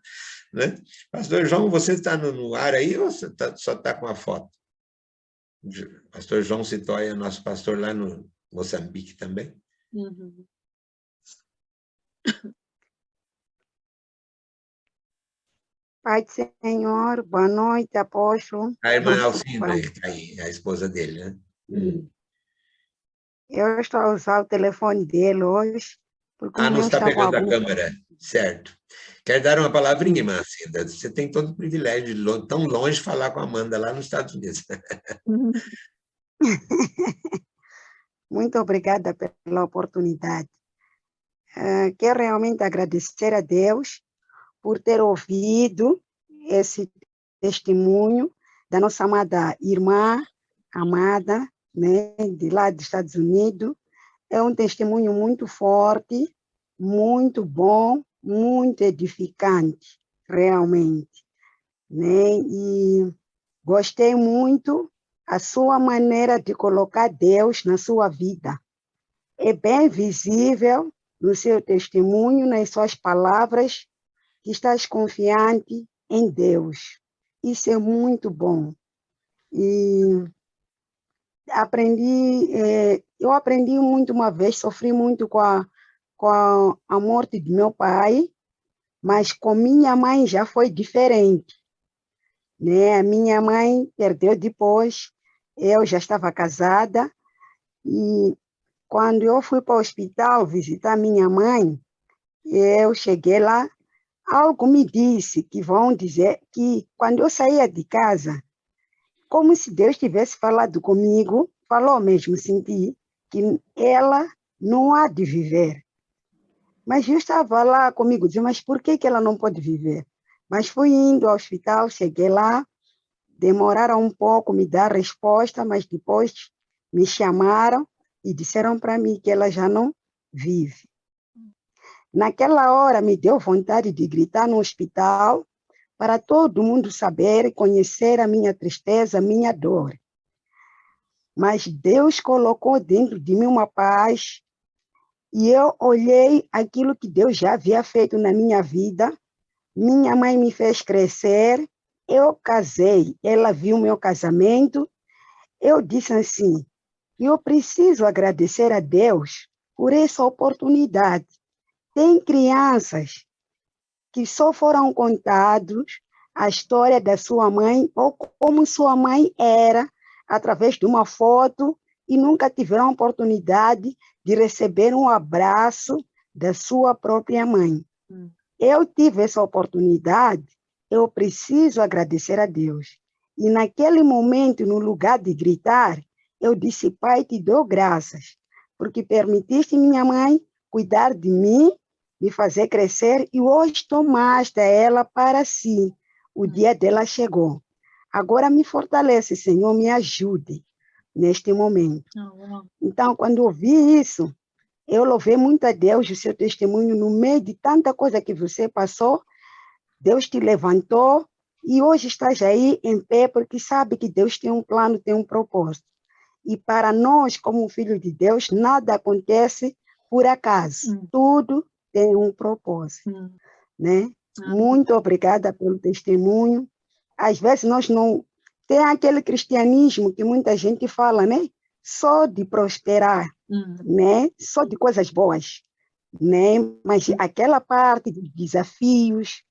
né? Pastor João, você está no ar aí ou você só está com a foto? Pastor João Citóia é nosso pastor lá no Moçambique também. Pai do Senhor, boa noite, apóstolo. A irmã Alcinda, que está aí, a esposa dele, né? Eu estou a usar o telefone dele hoje, porque não está pegando a câmera, certo. Quer dar uma palavrinha, irmã Alcinda? Você tem todo o privilégio de tão longe falar com a Amanda lá nos Estados Unidos. Muito obrigada pela oportunidade. Quero realmente agradecer a Deus por ter ouvido esse testemunho da nossa amada irmã, amada, né, de lá dos Estados Unidos. É um testemunho muito forte, muito bom, muito edificante, realmente, né? E gostei muito a sua maneira de colocar Deus na sua vida. É bem visível no seu testemunho, nas suas palavras, que estás confiante em Deus. Isso é muito bom. E eu aprendi muito uma vez, sofri muito com a morte de meu pai, mas com minha mãe já foi diferente, né? A minha mãe perdeu depois, eu já estava casada, e quando eu fui para o hospital visitar minha mãe, eu cheguei lá, algo me disse que vão dizer que quando eu saía de casa, como se Deus tivesse falado comigo, falou mesmo, senti que ela não há de viver. Mas eu estava lá comigo, dizendo, mas por que ela não pode viver? Mas fui indo ao hospital, cheguei lá, demoraram um pouco me dar resposta, mas depois me chamaram e disseram para mim que ela já não vive. Naquela hora me deu vontade de gritar no hospital para todo mundo saber e conhecer a minha tristeza, a minha dor. Mas Deus colocou dentro de mim uma paz e eu olhei aquilo que Deus já havia feito na minha vida. Minha mãe me fez crescer, eu casei, ela viu meu casamento. Eu disse assim, eu preciso agradecer a Deus por essa oportunidade. Tem crianças que só foram contados a história da sua mãe ou como sua mãe era através de uma foto e nunca tiveram a oportunidade de receber um abraço da sua própria mãe. Eu tive essa oportunidade, eu preciso agradecer a Deus. E naquele momento, no lugar de gritar, eu disse, Pai, te dou graças, porque permitiste minha mãe cuidar de mim, me fazer crescer, e hoje tomaste ela para si. O dia dela chegou. Agora me fortalece, Senhor, me ajude neste momento. Então, quando eu vi isso, eu louvei muito a Deus, o seu testemunho, no meio de tanta coisa que você passou, Deus te levantou e hoje estás aí em pé, porque sabe que Deus tem um plano, tem um propósito. E para nós, como filhos de Deus, nada acontece por acaso. Tudo tem um propósito. Né? Muito obrigada pelo testemunho. Às vezes nós não... Tem aquele cristianismo que muita gente fala, né? Só de prosperar, né? Só de coisas boas, né? Mas aquela parte de desafios,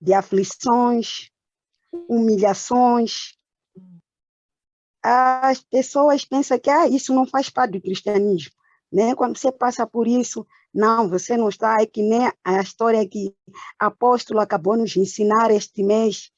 de aflições, humilhações, as pessoas pensam que isso não faz parte do cristianismo, né? Quando você passa por isso, não, você não está, é que nem a história que o apóstolo acabou nos ensinar este mês,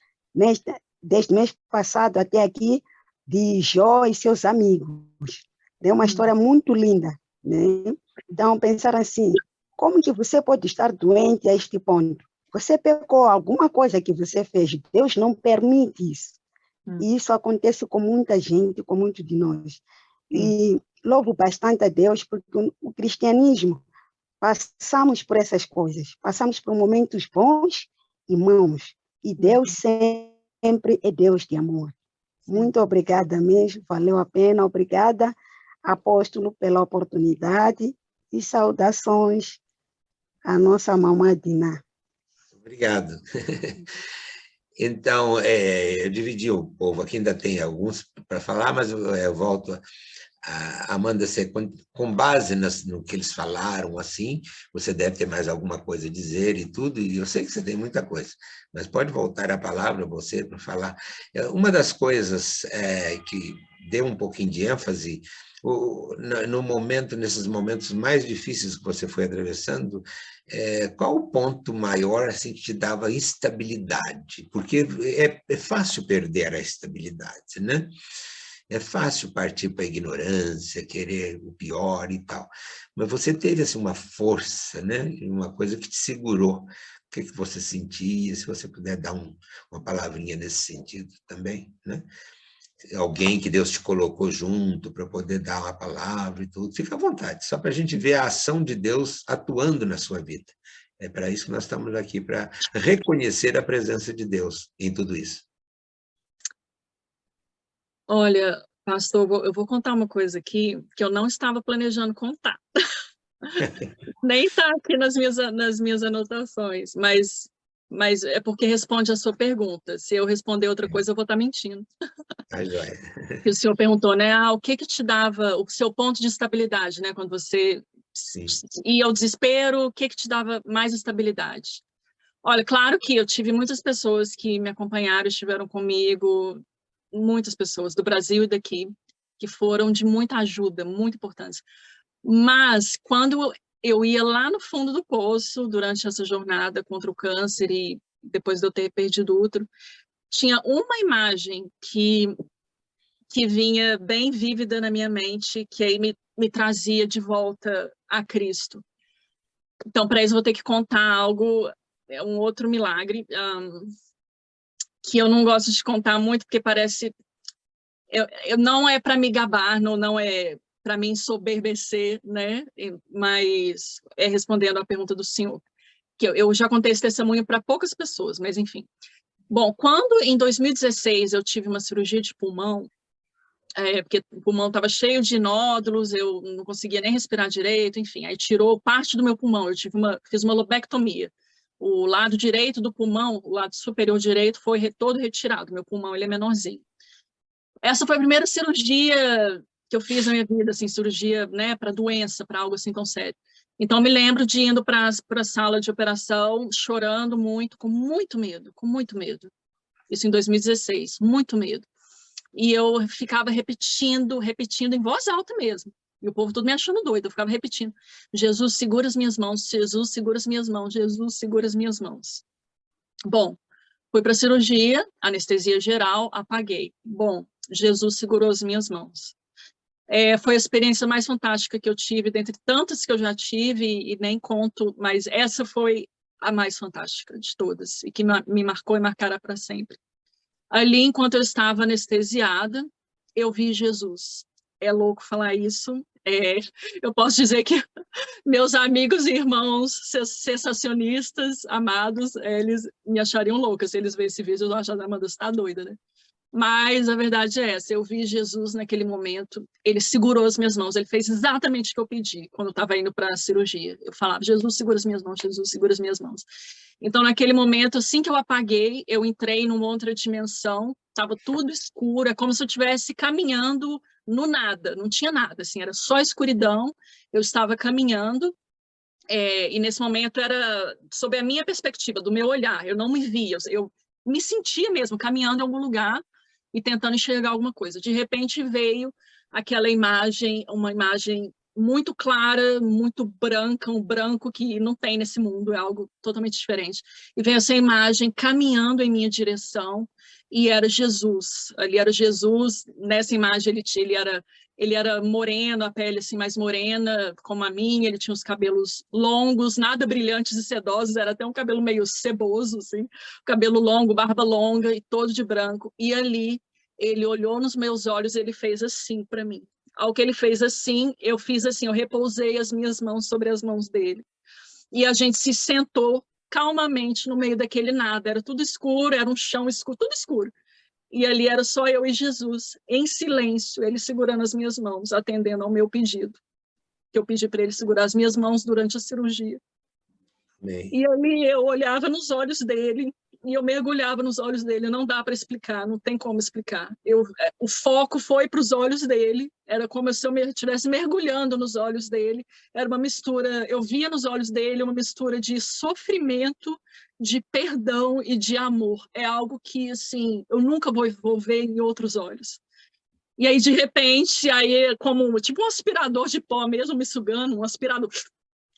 desde o mês passado até aqui, de Jó e seus amigos. É uma história muito linda, né? Então, pensar assim, como que você pode estar doente a este ponto? Você pecou, alguma coisa que você fez, Deus não permite isso. E isso acontece com muita gente, com muitos de nós. E louvo bastante a Deus, porque o cristianismo, passamos por essas coisas, passamos por momentos bons e maus, e Deus sempre é Deus de amor. Muito obrigada mesmo, valeu a pena, obrigada, apóstolo, pela oportunidade, e saudações à nossa mamãe Dina. Obrigado. Então, eu dividi o povo, aqui ainda tem alguns para falar, mas eu volto a Amanda, com base no que eles falaram, assim, você deve ter mais alguma coisa a dizer e tudo, e eu sei que você tem muita coisa, mas pode voltar a palavra você para falar. Uma das coisas que deu um pouquinho de ênfase, nesses momentos mais difíceis que você foi atravessando, qual o ponto maior assim, que te dava estabilidade? Porque é fácil perder a estabilidade, né? É fácil partir para a ignorância, querer o pior e tal. Mas você teve assim, uma força, né? Uma coisa que te segurou. O que você sentia? Se você puder dar uma palavrinha nesse sentido também, né? Alguém que Deus te colocou junto para poder dar uma palavra e tudo. Fica à vontade, só para a gente ver a ação de Deus atuando na sua vida. É para isso que nós estamos aqui, para reconhecer a presença de Deus em tudo isso. Olha, pastor, eu vou contar uma coisa aqui que eu não estava planejando contar. Nem está aqui nas minhas anotações, mas é porque responde a sua pergunta. Se eu responder outra coisa, eu vou estar mentindo. Ah, joia. O senhor perguntou, né? O que te dava o seu ponto de estabilidade, né? Quando você ia ao desespero, o que te dava mais estabilidade? Olha, claro que eu tive muitas pessoas que me acompanharam, estiveram comigo, muitas pessoas do Brasil e daqui, que foram de muita ajuda, muito importante. Mas quando eu ia lá no fundo do poço durante essa jornada contra o câncer e depois de eu ter perdido o útero, tinha uma imagem que vinha bem vívida na minha mente, que aí me trazia de volta a Cristo. Então, para isso, eu vou ter que contar algo, um outro milagre, que eu não gosto de contar muito, porque parece... não é para me gabar, não é para me ensoberbecer, né? Mas é respondendo à pergunta do senhor, que eu já contei esse testemunho para poucas pessoas, mas enfim. Bom, quando em 2016 eu tive uma cirurgia de pulmão, porque o pulmão estava cheio de nódulos, eu não conseguia nem respirar direito, enfim, aí tirou parte do meu pulmão, fiz uma lobectomia. O lado direito do pulmão, o lado superior direito, foi todo retirado, meu pulmão ele é menorzinho. Essa foi a primeira cirurgia que eu fiz na minha vida, assim, cirurgia, né, para doença, para algo assim tão sério. Então, me lembro de indo para a sala de operação, chorando muito, com muito medo. Isso em 2016, muito medo. E eu ficava repetindo em voz alta mesmo. E o povo todo me achando doido, eu ficava repetindo: Jesus, segura as minhas mãos, Jesus, segura as minhas mãos, Jesus, segura as minhas mãos. Bom, fui para a cirurgia, anestesia geral, apaguei. Bom, Jesus segurou as minhas mãos. Foi a experiência mais fantástica que eu tive, dentre tantas que eu já tive, e nem conto, mas essa foi a mais fantástica de todas, e que me marcou e marcará para sempre. Ali, enquanto eu estava anestesiada, eu vi Jesus. É louco falar isso. Eu posso dizer que meus amigos e irmãos sensacionistas, amados, eles me achariam louca. Se eles verem esse vídeo, eu acho que a Amanda está doida, né? Mas a verdade é essa, eu vi Jesus naquele momento, ele segurou as minhas mãos, ele fez exatamente o que eu pedi quando eu estava indo para a cirurgia. Eu falava: Jesus, segura as minhas mãos, Jesus, segura as minhas mãos. Então, naquele momento, assim que eu apaguei, eu entrei numa outra dimensão, estava tudo escuro, é como se eu estivesse caminhando no nada, não tinha nada, assim, era só escuridão, eu estava caminhando, e nesse momento era sob a minha perspectiva, do meu olhar, eu não me via, eu me sentia mesmo caminhando em algum lugar e tentando enxergar alguma coisa. De repente veio aquela imagem, uma imagem muito clara, muito branca, um branco que não tem nesse mundo, é algo totalmente diferente. E veio essa imagem caminhando em minha direção, e era Jesus. Ali era Jesus, nessa imagem ele era moreno, a pele assim mais morena, como a minha, ele tinha os cabelos longos, nada brilhantes e sedosos, era até um cabelo meio ceboso, assim, cabelo longo, barba longa e todo de branco. E ali ele olhou nos meus olhos, ele fez assim para mim. Ao que ele fez assim, eu fiz assim, eu repousei as minhas mãos sobre as mãos dele. E a gente se sentou calmamente no meio daquele nada, era tudo escuro, era um chão escuro, tudo escuro. E ali era só eu e Jesus, em silêncio, ele segurando as minhas mãos, atendendo ao meu pedido, que eu pedi para ele segurar as minhas mãos durante a cirurgia. Amém. E ali eu olhava nos olhos dele, e eu mergulhava nos olhos dele, não dá para explicar, não tem como explicar. O foco foi para os olhos dele, era como se eu estivesse mergulhando nos olhos dele, era uma mistura, eu via nos olhos dele uma mistura de sofrimento, de perdão e de amor. É algo que, assim, eu nunca vou ver em outros olhos. E aí, de repente, aí como tipo um aspirador de pó mesmo, me sugando, um aspirador...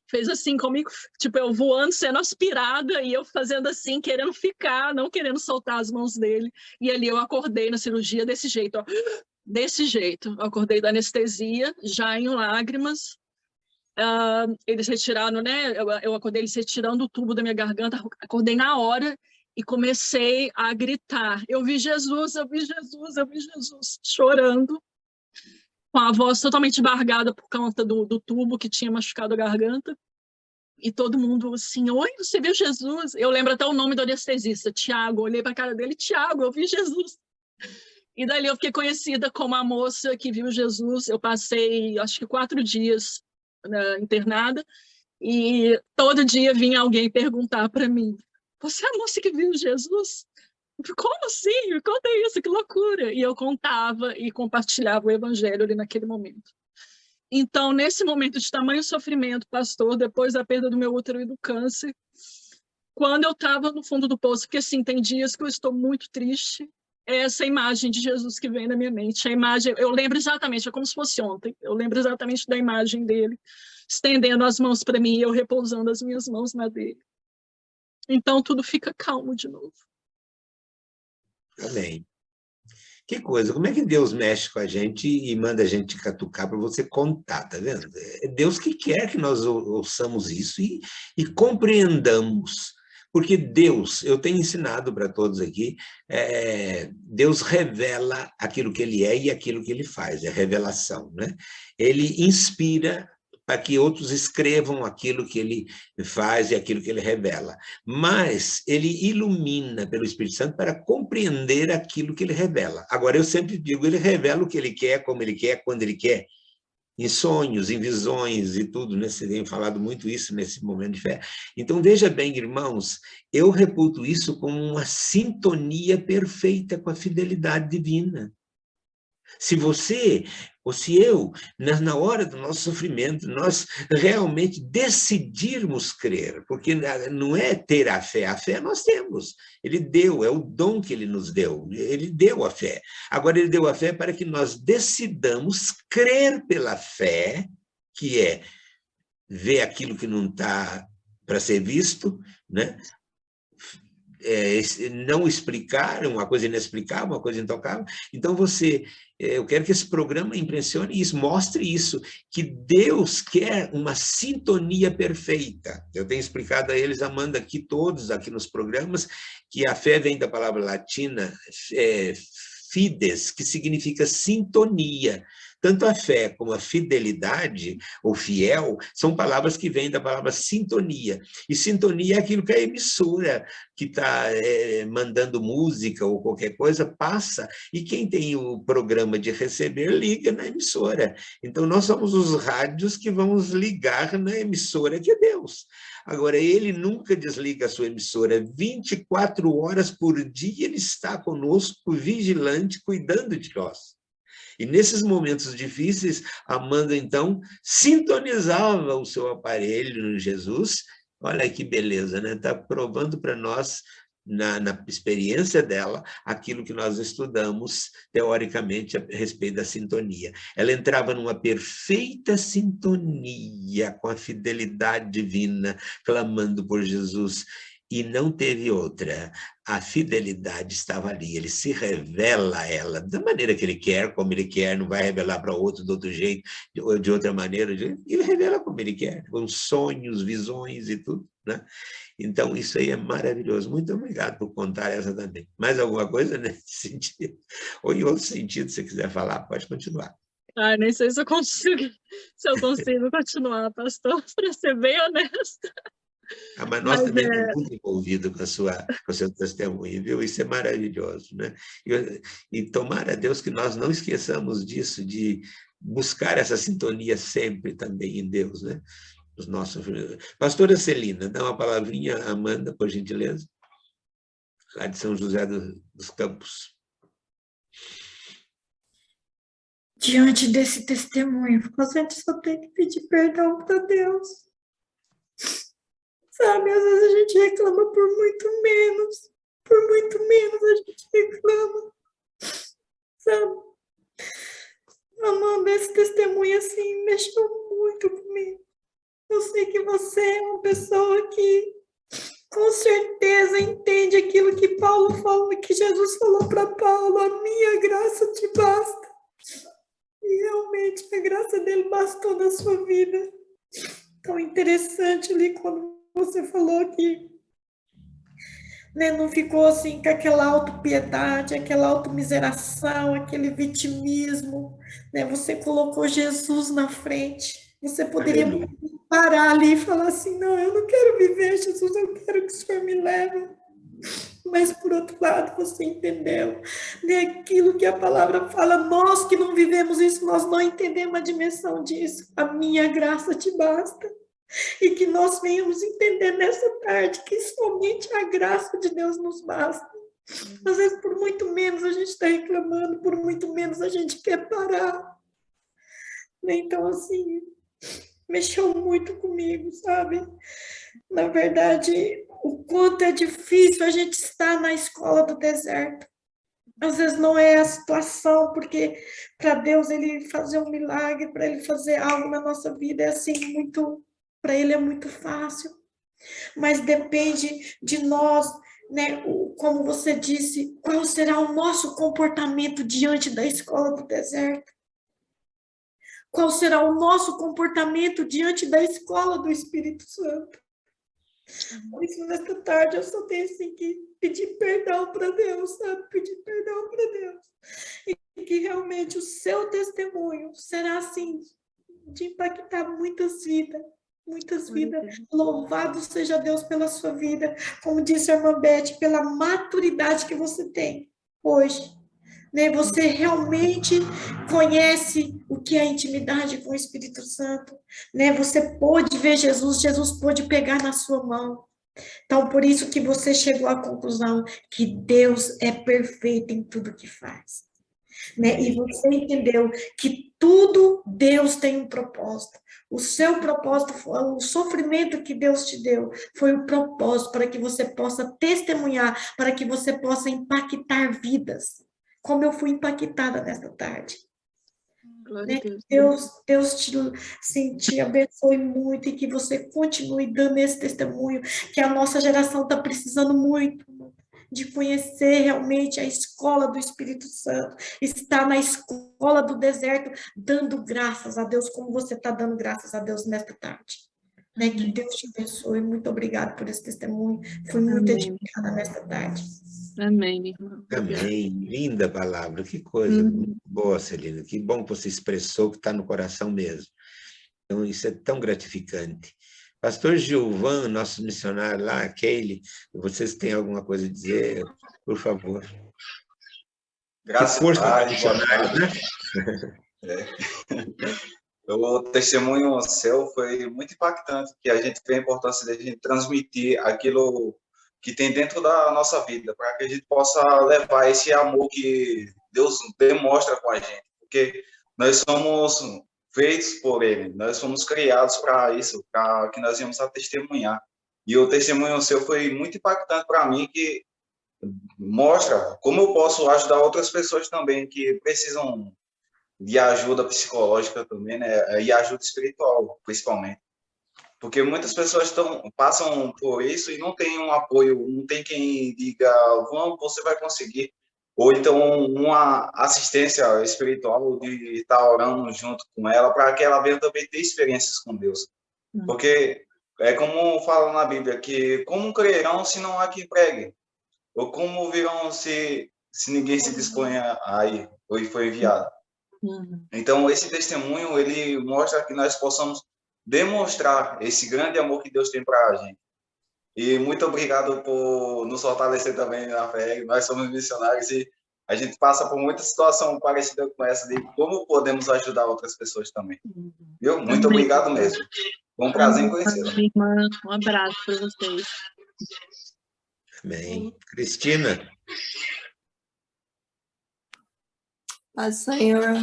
fez assim comigo, tipo, eu voando, sendo aspirada, e eu fazendo assim, querendo ficar, não querendo soltar as mãos dele. E ali eu acordei na cirurgia desse jeito, ó, desse jeito. Eu acordei da anestesia, já em lágrimas. Eles retiraram, né? Eu acordei eles retirando o tubo da minha garganta, acordei na hora e comecei a gritar: eu vi Jesus, eu vi Jesus, eu vi Jesus, chorando, com a voz totalmente embargada por conta do tubo que tinha machucado a garganta. E todo mundo assim: oi, você viu Jesus? Eu lembro até o nome do anestesista, Tiago. Olhei para a cara dele: Tiago, eu vi Jesus. E dali eu fiquei conhecida como a moça que viu Jesus. Eu passei, acho que 4 dias internada, e todo dia vinha alguém perguntar para mim: você é a moça que viu Jesus? Como assim? Me conta isso, que loucura! E eu contava e compartilhava o evangelho ali naquele momento. Então, nesse momento de tamanho sofrimento, pastor, depois da perda do meu útero e do câncer, quando eu estava no fundo do poço, porque assim, tem dias que eu estou muito triste, é essa imagem de Jesus que vem na minha mente. A imagem, eu lembro exatamente, é como se fosse ontem, eu lembro exatamente da imagem dele, estendendo as mãos para mim e eu repousando as minhas mãos na dele. Então, tudo fica calmo de novo. Amém. Que coisa, como é que Deus mexe com a gente e manda a gente catucar para você contar, tá vendo? É Deus que quer que nós ouçamos isso e compreendamos. Porque Deus, eu tenho ensinado para todos aqui, Deus revela aquilo que ele é e aquilo que ele faz, é revelação, né? Ele inspira para que outros escrevam aquilo que ele faz e aquilo que ele revela. Mas ele ilumina pelo Espírito Santo para compreender aquilo que ele revela. Agora, eu sempre digo, ele revela o que ele quer, como ele quer, quando ele quer, em sonhos, em visões e tudo, né? Você tem falado muito isso nesse momento de fé. Então, veja bem, irmãos, eu reputo isso como uma sintonia perfeita com a fidelidade divina. Se você, ou se eu, na hora do nosso sofrimento, nós realmente decidirmos crer, porque não é ter a fé nós temos, ele deu, é o dom que ele nos deu, ele deu a fé. Agora ele deu a fé para que nós decidamos crer pela fé, que é ver aquilo que não está para ser visto, né? Não explicar, uma coisa inexplicável, uma coisa intocável. Então, eu quero que esse programa impressione isso, mostre isso, que Deus quer uma sintonia perfeita. Eu tenho explicado a eles, Amanda, aqui todos, aqui nos programas, que a fé vem da palavra latina, fides, que significa sintonia. Tanto a fé como a fidelidade, ou fiel, são palavras que vêm da palavra sintonia. E sintonia é aquilo que a emissora que está mandando música ou qualquer coisa passa, e quem tem o programa de receber liga na emissora. Então, nós somos os rádios que vamos ligar na emissora que é Deus. Agora, ele nunca desliga a sua emissora. 24 horas por dia ele está conosco, vigilante, cuidando de nós. E nesses momentos difíceis, Amanda, então, sintonizava o seu aparelho no Jesus. Olha que beleza, né? Está provando para nós, na experiência dela, aquilo que nós estudamos, teoricamente, a respeito da sintonia. Ela entrava numa perfeita sintonia com a fidelidade divina, clamando por Jesus. E não teve outra. A fidelidade estava ali, ele se revela a ela da maneira que ele quer, como ele quer, não vai revelar para outro de outro jeito, ou de outra maneira, ele revela como ele quer, com sonhos, visões e tudo, né? Então, isso aí é maravilhoso. Muito obrigado por contar essa também. Mais alguma coisa nesse sentido? Ou em outro sentido, se você quiser falar, pode continuar. Nem sei se eu consigo continuar, pastor, para ser bem honesta. Mas nós também estamos muito envolvidos com o seu testemunho, viu? Isso é maravilhoso, né? E tomara a Deus que nós não esqueçamos disso, de buscar essa sintonia sempre também em Deus, né? Os nossos... Pastora Celina, dá uma palavrinha a Amanda, por gentileza, lá de São José dos Campos. Diante desse testemunho, a gente só tem que pedir perdão para Deus. Sabe, às vezes a gente reclama por muito menos a gente reclama, sabe? Amanda, esse testemunho, assim, mexeu muito comigo. Eu sei que você é uma pessoa que, com certeza, entende aquilo que Paulo falou, que Jesus falou para Paulo, a minha graça te basta. E realmente, a graça dele bastou na sua vida. Tão interessante ali quando você falou que, né, não ficou assim com aquela autopiedade, aquela automiseração, aquele vitimismo, né? Você colocou Jesus na frente. Você poderia parar ali e falar assim, não, eu não quero viver, Jesus, eu quero que o Senhor me leve. Mas, por outro lado, você entendeu, né, aquilo que a palavra fala, nós que não vivemos isso, nós não entendemos a dimensão disso. A minha graça te basta. E que nós venhamos entender nessa tarde que somente a graça de Deus nos basta. Às vezes, por muito menos a gente está reclamando, por muito menos a gente quer parar. Então, assim, mexeu muito comigo, sabe? Na verdade, o quanto é difícil a gente estar na escola do deserto. às vezes não é a situação, porque para Deus ele fazer um milagre, para ele fazer algo na nossa vida é assim muito, para ele é muito fácil. Mas depende de nós, né? Como você disse, qual será o nosso comportamento diante da escola do deserto? Qual será o nosso comportamento diante da escola do Espírito Santo? Por isso, nesta tarde, eu só tenho assim, que pedir perdão para Deus, sabe? Pedir perdão para Deus. E que realmente o seu testemunho será assim, de impactar muitas vidas. Muitas vidas. Louvado seja Deus pela sua vida. Como disse a irmã Beth, pela maturidade que você tem hoje. Né? Você realmente conhece o que é a intimidade com o Espírito Santo. Né? Você pôde ver Jesus, Jesus pôde pegar na sua mão. Então, por isso que você chegou à conclusão que Deus é perfeito em tudo que faz. Né? E você entendeu que tudo Deus tem um propósito. O seu propósito, o sofrimento que Deus te deu, foi o propósito para que você possa testemunhar, para que você possa impactar vidas, como eu fui impactada nesta tarde. Né? Deus te abençoe muito e que você continue dando esse testemunho, que a nossa geração está precisando muito de conhecer realmente a escola do Espírito Santo, estar na escola do deserto, dando graças a Deus, como você está dando graças a Deus nesta tarde. Né? Que Deus te abençoe, muito obrigada por esse testemunho, fui muito edificada nesta tarde. Amém, minha irmã. Amém, linda palavra, que coisa muito boa, Celina, que bom que você expressou que está no coração mesmo. Então, isso é tão gratificante. Pastor Gilvan, nosso missionário lá, Keile, vocês têm alguma coisa a dizer? Por favor. Graças a Deus, missionário, né? O testemunho seu foi muito impactante, que a gente vê a importância de a gente transmitir aquilo que tem dentro da nossa vida, para que a gente possa levar esse amor que Deus demonstra com a gente, porque nós somos feitos por Ele, nós fomos criados para isso, para que nós íamos a testemunhar. E o testemunho seu foi muito impactante para mim, que mostra como eu posso ajudar outras pessoas também que precisam de ajuda psicológica também, né? E ajuda espiritual, principalmente. Porque muitas pessoas passam por isso e não tem um apoio, não tem quem diga, vamos, você vai conseguir. Ou então uma assistência espiritual de estar orando junto com ela para que ela venha também ter experiências com Deus. Porque é como fala na Bíblia, que como crerão se não há quem pregue? Ou como virão se ninguém se dispõe a ir, ou foi enviado? Então, esse testemunho, ele mostra que nós possamos demonstrar esse grande amor que Deus tem para a gente. E muito obrigado por nos fortalecer também na fé. Nós somos missionários e a gente passa por muita situação parecida com essa de como podemos ajudar outras pessoas também. Viu? Muito obrigado mesmo. Foi um prazer em conhecê-la. Um abraço para vocês. Amém. Cristina. Paz do Senhor.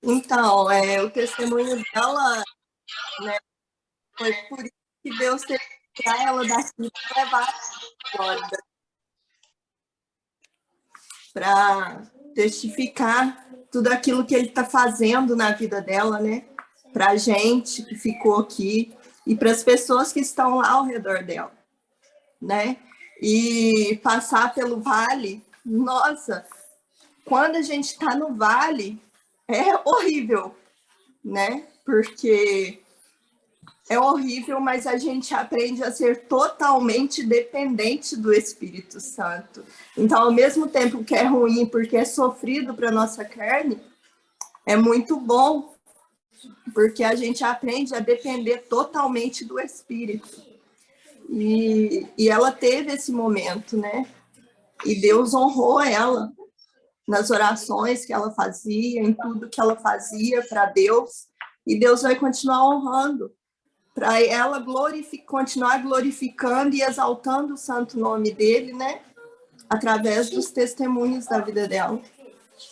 Então, o testemunho dela, né, foi por isso que Deus teve que tirar ela daqui para levar a Flórida, para testificar tudo aquilo que Ele está fazendo na vida dela, né? Para a gente que ficou aqui e para as pessoas que estão lá ao redor dela, né? E passar pelo vale, nossa, quando a gente está no vale, é horrível, né? Porque é horrível, mas a gente aprende a ser totalmente dependente do Espírito Santo. Então, ao mesmo tempo que é ruim, porque é sofrido para a nossa carne, é muito bom, porque a gente aprende a depender totalmente do Espírito. E ela teve esse momento, né? E Deus honrou ela nas orações que ela fazia, em tudo que ela fazia para Deus, e Deus vai continuar honrando, para ela continuar glorificando e exaltando o santo nome dele, né? Através dos testemunhos da vida dela.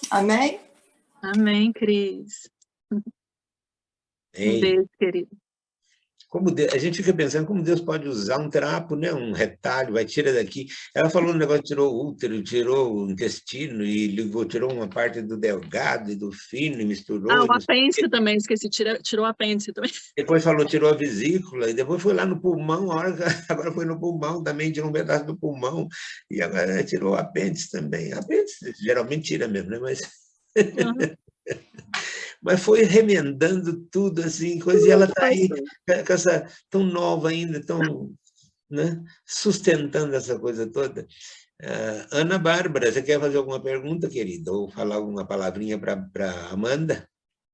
Amém? Amém, Cris. Um beijo, querido. a gente fica pensando como Deus pode usar um trapo, né? Um retalho, vai, tira daqui. Ela falou um negócio, tirou o útero, tirou o intestino, e ligou, tirou uma parte do delgado e do fino, e misturou. O apêndice também, esqueci, tirou o apêndice também. Depois falou, tirou a vesícula, e depois foi lá no pulmão, agora foi no pulmão também, tirou um pedaço do pulmão, e agora tirou o apêndice também. Apêndice geralmente tira mesmo, né? Uhum. Mas foi remendando tudo, assim, coisa, e ela está aí, com essa, tão nova ainda, tão, né, sustentando essa coisa toda. Ana Bárbara, você quer fazer alguma pergunta, querida? Ou falar alguma palavrinha para Amanda?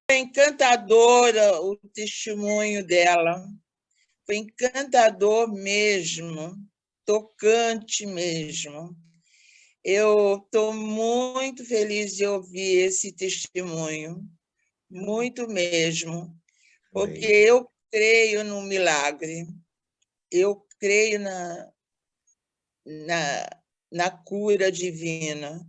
Foi encantadora o testemunho dela. Foi encantador mesmo, tocante mesmo. Eu estou muito feliz de ouvir esse testemunho, muito mesmo, porque eu creio no milagre, eu creio na cura divina,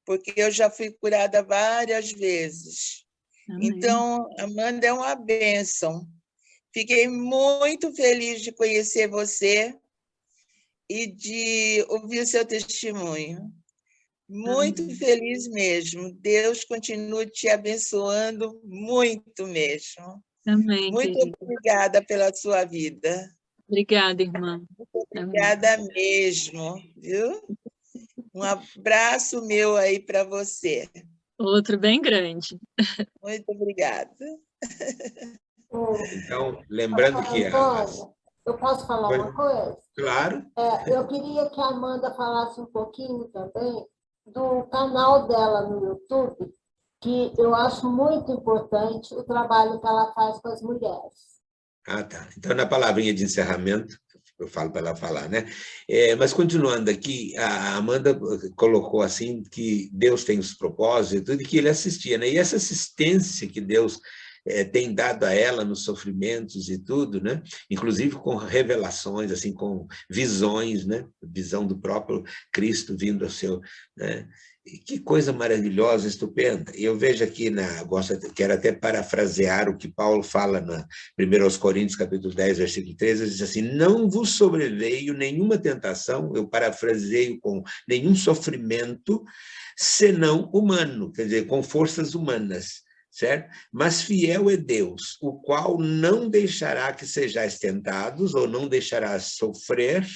porque eu já fui curada várias vezes. Amém. Então, Amanda é uma bênção. Fiquei muito feliz de conhecer você e de ouvir o seu testemunho. Muito feliz mesmo. Deus continue te abençoando muito mesmo. Amém, muito querida. Obrigada pela sua vida. Obrigada, irmã. Muito obrigada mesmo, viu? Um abraço meu aí para você. Outro bem grande. Muito obrigada. Então, lembrando que... Eu posso falar uma coisa? Claro. Eu queria que a Amanda falasse um pouquinho também do canal dela no YouTube, que eu acho muito importante o trabalho que ela faz com as mulheres. Ah, tá. Então, na palavrinha de encerramento, eu falo para ela falar, né? Mas, continuando aqui, a Amanda colocou assim que Deus tem os propósitos e que ele assistia, né? E essa assistência que Deus tem dado a ela nos sofrimentos e tudo, né? Inclusive com revelações, assim, com visões, né? Visão do próprio Cristo vindo ao seu... né? E que coisa maravilhosa, estupenda. E eu vejo aqui, quero até parafrasear o que Paulo fala na 1 Coríntios, capítulo 10, versículo 13, ele diz assim, não vos sobreveio nenhuma tentação, eu parafraseio com nenhum sofrimento, senão humano, quer dizer, com forças humanas, certo? Mas fiel é Deus, o qual não deixará que sejais tentados, ou não deixará sofrer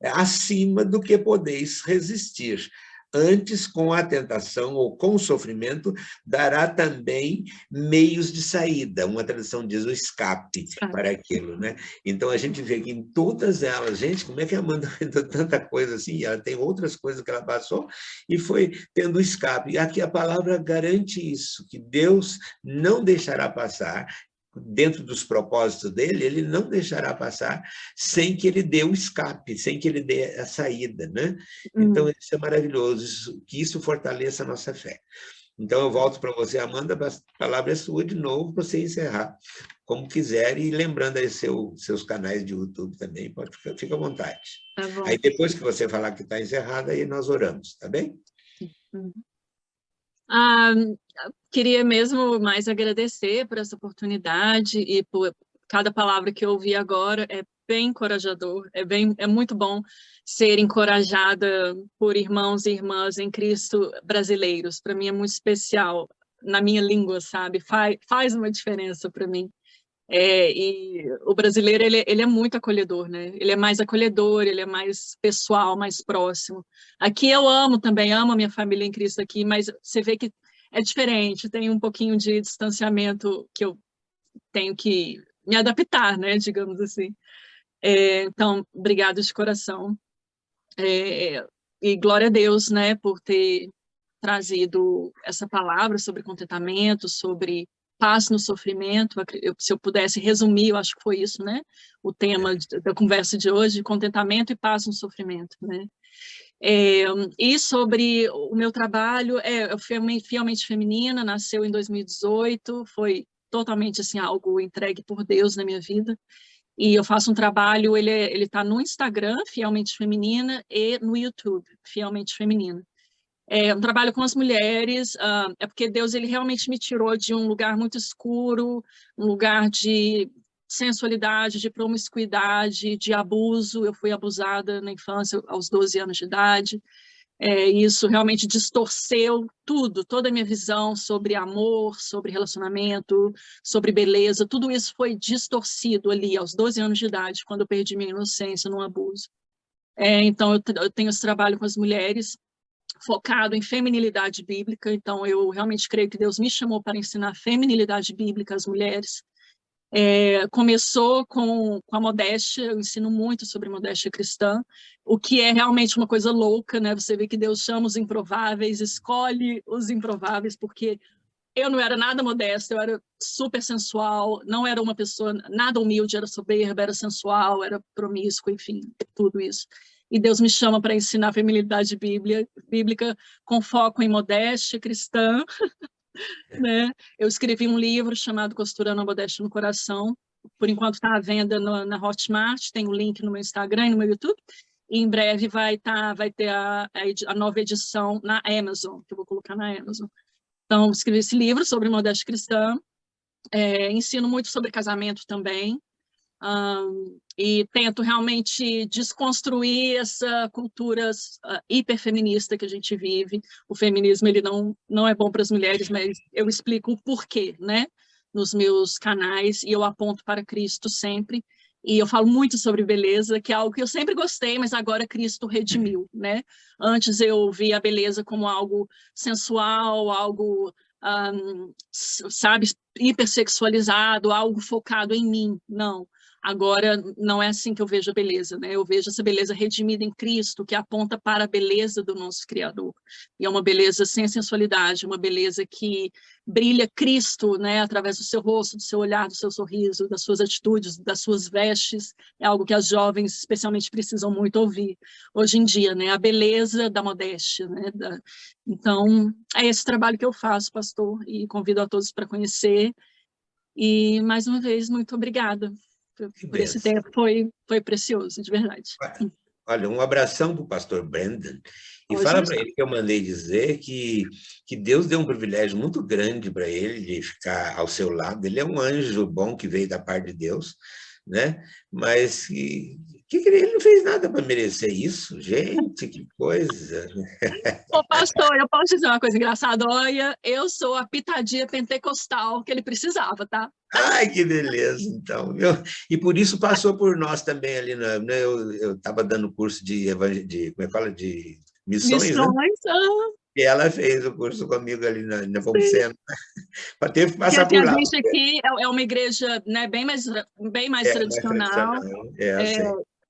acima do que podeis resistir. Antes, com a tentação ou com o sofrimento, dará também meios de saída. Uma tradução diz o escape para aquilo, né? Então, a gente vê que em todas elas, gente, como é que a Amanda fez tanta coisa assim? Ela tem outras coisas que ela passou e foi tendo escape. E aqui a palavra garante isso, que Deus não deixará passar, dentro dos propósitos dele, ele não deixará passar sem que ele dê o escape, sem que ele dê a saída, né? Então, isso é maravilhoso, que isso fortaleça a nossa fé. Então, eu volto para você, Amanda, a palavra é sua de novo, para você encerrar, como quiser, e lembrando aí seus canais de YouTube também, fica à vontade. Tá bom. Aí, depois que você falar que está encerrado, aí nós oramos, tá bem? Queria mesmo mais agradecer por essa oportunidade e por cada palavra que eu ouvi agora. É bem encorajador, é muito bom ser encorajada por irmãos e irmãs em Cristo brasileiros. Para mim é muito especial na minha língua, sabe? Faz uma diferença para mim. E o brasileiro, ele é muito acolhedor, né? Ele é mais acolhedor, ele é mais pessoal, mais próximo. Aqui eu amo a minha família em Cristo aqui, mas você vê que é diferente, tem um pouquinho de distanciamento que eu tenho que me adaptar, né? Digamos assim. Então, obrigado de coração. E glória a Deus, né? Por ter trazido essa palavra sobre contentamento, sobre paz no sofrimento. Se eu pudesse resumir, eu acho que foi isso, né? O tema da conversa de hoje, contentamento e paz no sofrimento, né? E sobre o meu trabalho, eu fui fielmente feminina, nasceu em 2018, foi totalmente assim, algo entregue por Deus na minha vida. E eu faço um trabalho, ele está no Instagram, Fielmente Feminina, e no YouTube, Fielmente Feminina. Um trabalho com as mulheres, porque Deus ele realmente me tirou de um lugar muito escuro, um lugar de sensualidade, de promiscuidade, de abuso. Eu fui abusada na infância, aos 12 anos de idade. Isso realmente distorceu tudo, toda a minha visão sobre amor, sobre relacionamento, sobre beleza. Tudo isso foi distorcido ali aos 12 anos de idade, quando eu perdi minha inocência num abuso. Então, eu tenho esse trabalho com as mulheres, focado em feminilidade bíblica. Então, eu realmente creio que Deus me chamou para ensinar feminilidade bíblica às mulheres. Começou com a modéstia. Eu ensino muito sobre modéstia cristã, o que é realmente uma coisa louca, né? Você vê que Deus chama os improváveis, escolhe os improváveis, porque eu não era nada modesta, eu era super sensual, não era uma pessoa nada humilde, era soberba, era sensual, era promíscua, enfim, tudo isso. E Deus me chama para ensinar a feminilidade bíblica com foco em modéstia cristã. Né? Eu escrevi um livro chamado Costurando a Modéstia no Coração. Por enquanto está à venda na Hotmart, tem o link no meu Instagram e no meu YouTube. E em breve vai ter a nova edição na Amazon, que eu vou colocar na Amazon. Então, escrevi esse livro sobre modéstia cristã. Ensino muito sobre casamento também. E tento realmente desconstruir essa cultura hiperfeminista que a gente vive. O feminismo ele não é bom para as mulheres, mas eu explico o porquê, né, nos meus canais, e eu aponto para Cristo sempre. E eu falo muito sobre beleza, que é algo que eu sempre gostei, mas agora Cristo redimiu, né? Antes eu via a beleza como algo sensual, algo, sabe, hipersexualizado, algo focado em mim. Não. Agora, não é assim que eu vejo a beleza, né? Eu vejo essa beleza redimida em Cristo, que aponta para a beleza do nosso Criador. E é uma beleza sem sensualidade, uma beleza que brilha Cristo, né? Através do seu rosto, do seu olhar, do seu sorriso, das suas atitudes, das suas vestes. É algo que as jovens, especialmente, precisam muito ouvir hoje em dia, né? A beleza da modéstia, né? Então, é esse trabalho que eu faço, pastor, e convido a todos para conhecer. E, mais uma vez, muito obrigada. Por esse tempo foi precioso, de verdade. Olha, um abração para o pastor Brandon, e fala para ele que eu mandei dizer que Deus deu um privilégio muito grande para ele de ficar ao seu lado. Ele é um anjo bom que veio da parte de Deus, né? Mas ele não fez nada para merecer isso, gente, que coisa. Ô, pastor, eu posso dizer uma coisa engraçada? Olha, eu sou a pitadinha pentecostal que ele precisava, tá? Ai, que beleza, então. E por isso passou por nós também ali, né? Eu estava dando curso como é que fala? De missões, né? E ela fez o curso comigo ali na Nepomuceno. Teve que passar por lá. A gente aqui é uma igreja, né, bem mais tradicional.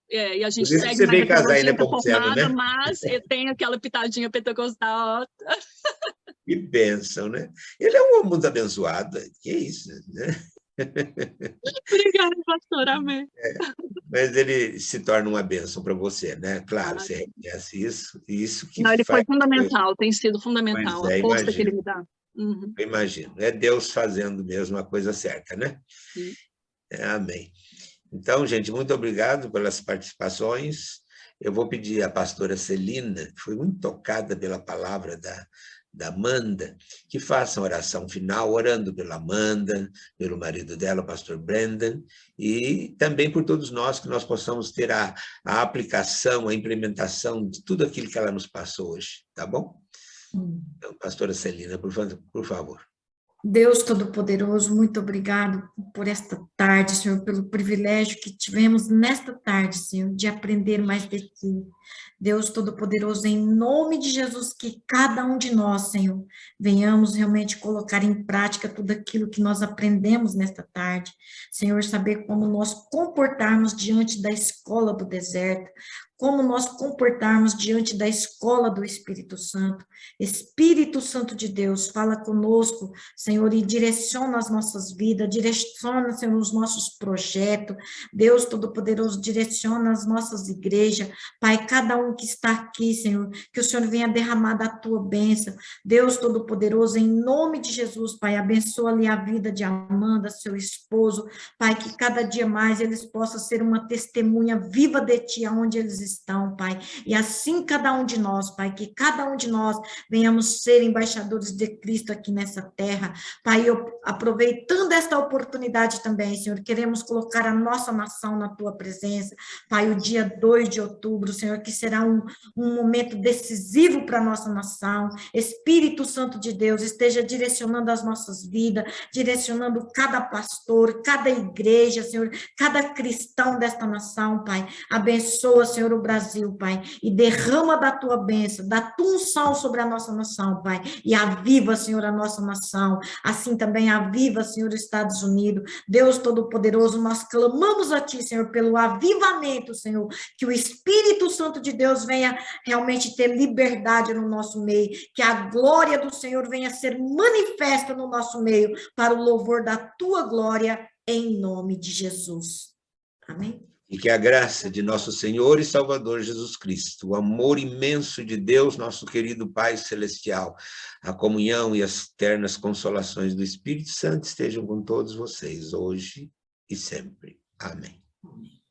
E a gente segue você veio casar em Nepomuceno, formada, né? Mas tem aquela pitadinha pentecostal. Que bênção, né? Ele é um homem muito abençoado, que é isso, né? Obrigada, pastor, amém. Mas ele se torna uma bênção para você, né? Claro, você reconhece isso que ele foi fundamental, tem sido fundamental, a força que ele me dá. Uhum. Eu imagino, é Deus fazendo mesmo a coisa certa, né? Amém. Então, gente, muito obrigado pelas participações. Eu vou pedir à pastora Celina, que foi muito tocada pela palavra da Amanda, que faça a oração final, orando pela Amanda, pelo marido dela, o pastor Brandon, e também por todos nós, que nós possamos ter a aplicação, a implementação de tudo aquilo que ela nos passou hoje, tá bom? Então, pastora Celina, por favor. Deus Todo-Poderoso, muito obrigado por esta tarde, Senhor, pelo privilégio que tivemos nesta tarde, Senhor, de aprender mais de Ti. Deus Todo-Poderoso, em nome de Jesus, que cada um de nós, Senhor, venhamos realmente colocar em prática tudo aquilo que nós aprendemos nesta tarde. Senhor, saber como nós comportarmos diante da escola do deserto, como nós comportarmos diante da escola do Espírito Santo. Espírito Santo de Deus, fala conosco, Senhor, e direciona as nossas vidas, direciona, Senhor, os nossos projetos. Deus Todo-Poderoso, direciona as nossas igrejas. Pai, cada um que está aqui, Senhor, que o Senhor venha derramar da tua bênção. Deus Todo-Poderoso, em nome de Jesus, Pai, abençoa-lhe a vida de Amanda, seu esposo. Pai, que cada dia mais eles possam ser uma testemunha viva de Ti, aonde eles estão, Pai. E assim cada um de nós, Pai, que cada um de nós venhamos ser embaixadores de Cristo aqui nessa terra. Pai, eu aproveitando esta oportunidade também, Senhor, queremos colocar a nossa nação na Tua presença. Pai, o dia 2 de outubro, Senhor, que será um momento decisivo para a nossa nação. Espírito Santo de Deus, esteja direcionando as nossas vidas, direcionando cada pastor, cada igreja, Senhor, cada cristão desta nação, Pai. Abençoa, Senhor, o Brasil, Pai, e derrama da Tua bênção, da Tua unção sobre a nossa nação, Pai, e aviva, Senhor, a nossa nação. Assim também aviva, Senhor, os Estados Unidos. Deus Todo-Poderoso, nós clamamos a Ti, Senhor, pelo avivamento, Senhor, que o Espírito Santo de Deus venha realmente ter liberdade no nosso meio, que a glória do Senhor venha ser manifesta no nosso meio, para o louvor da Tua glória, em nome de Jesus. Amém? E que a graça de nosso Senhor e Salvador Jesus Cristo, o amor imenso de Deus, nosso querido Pai Celestial, a comunhão e as eternas consolações do Espírito Santo estejam com todos vocês, hoje e sempre. Amém. Amém.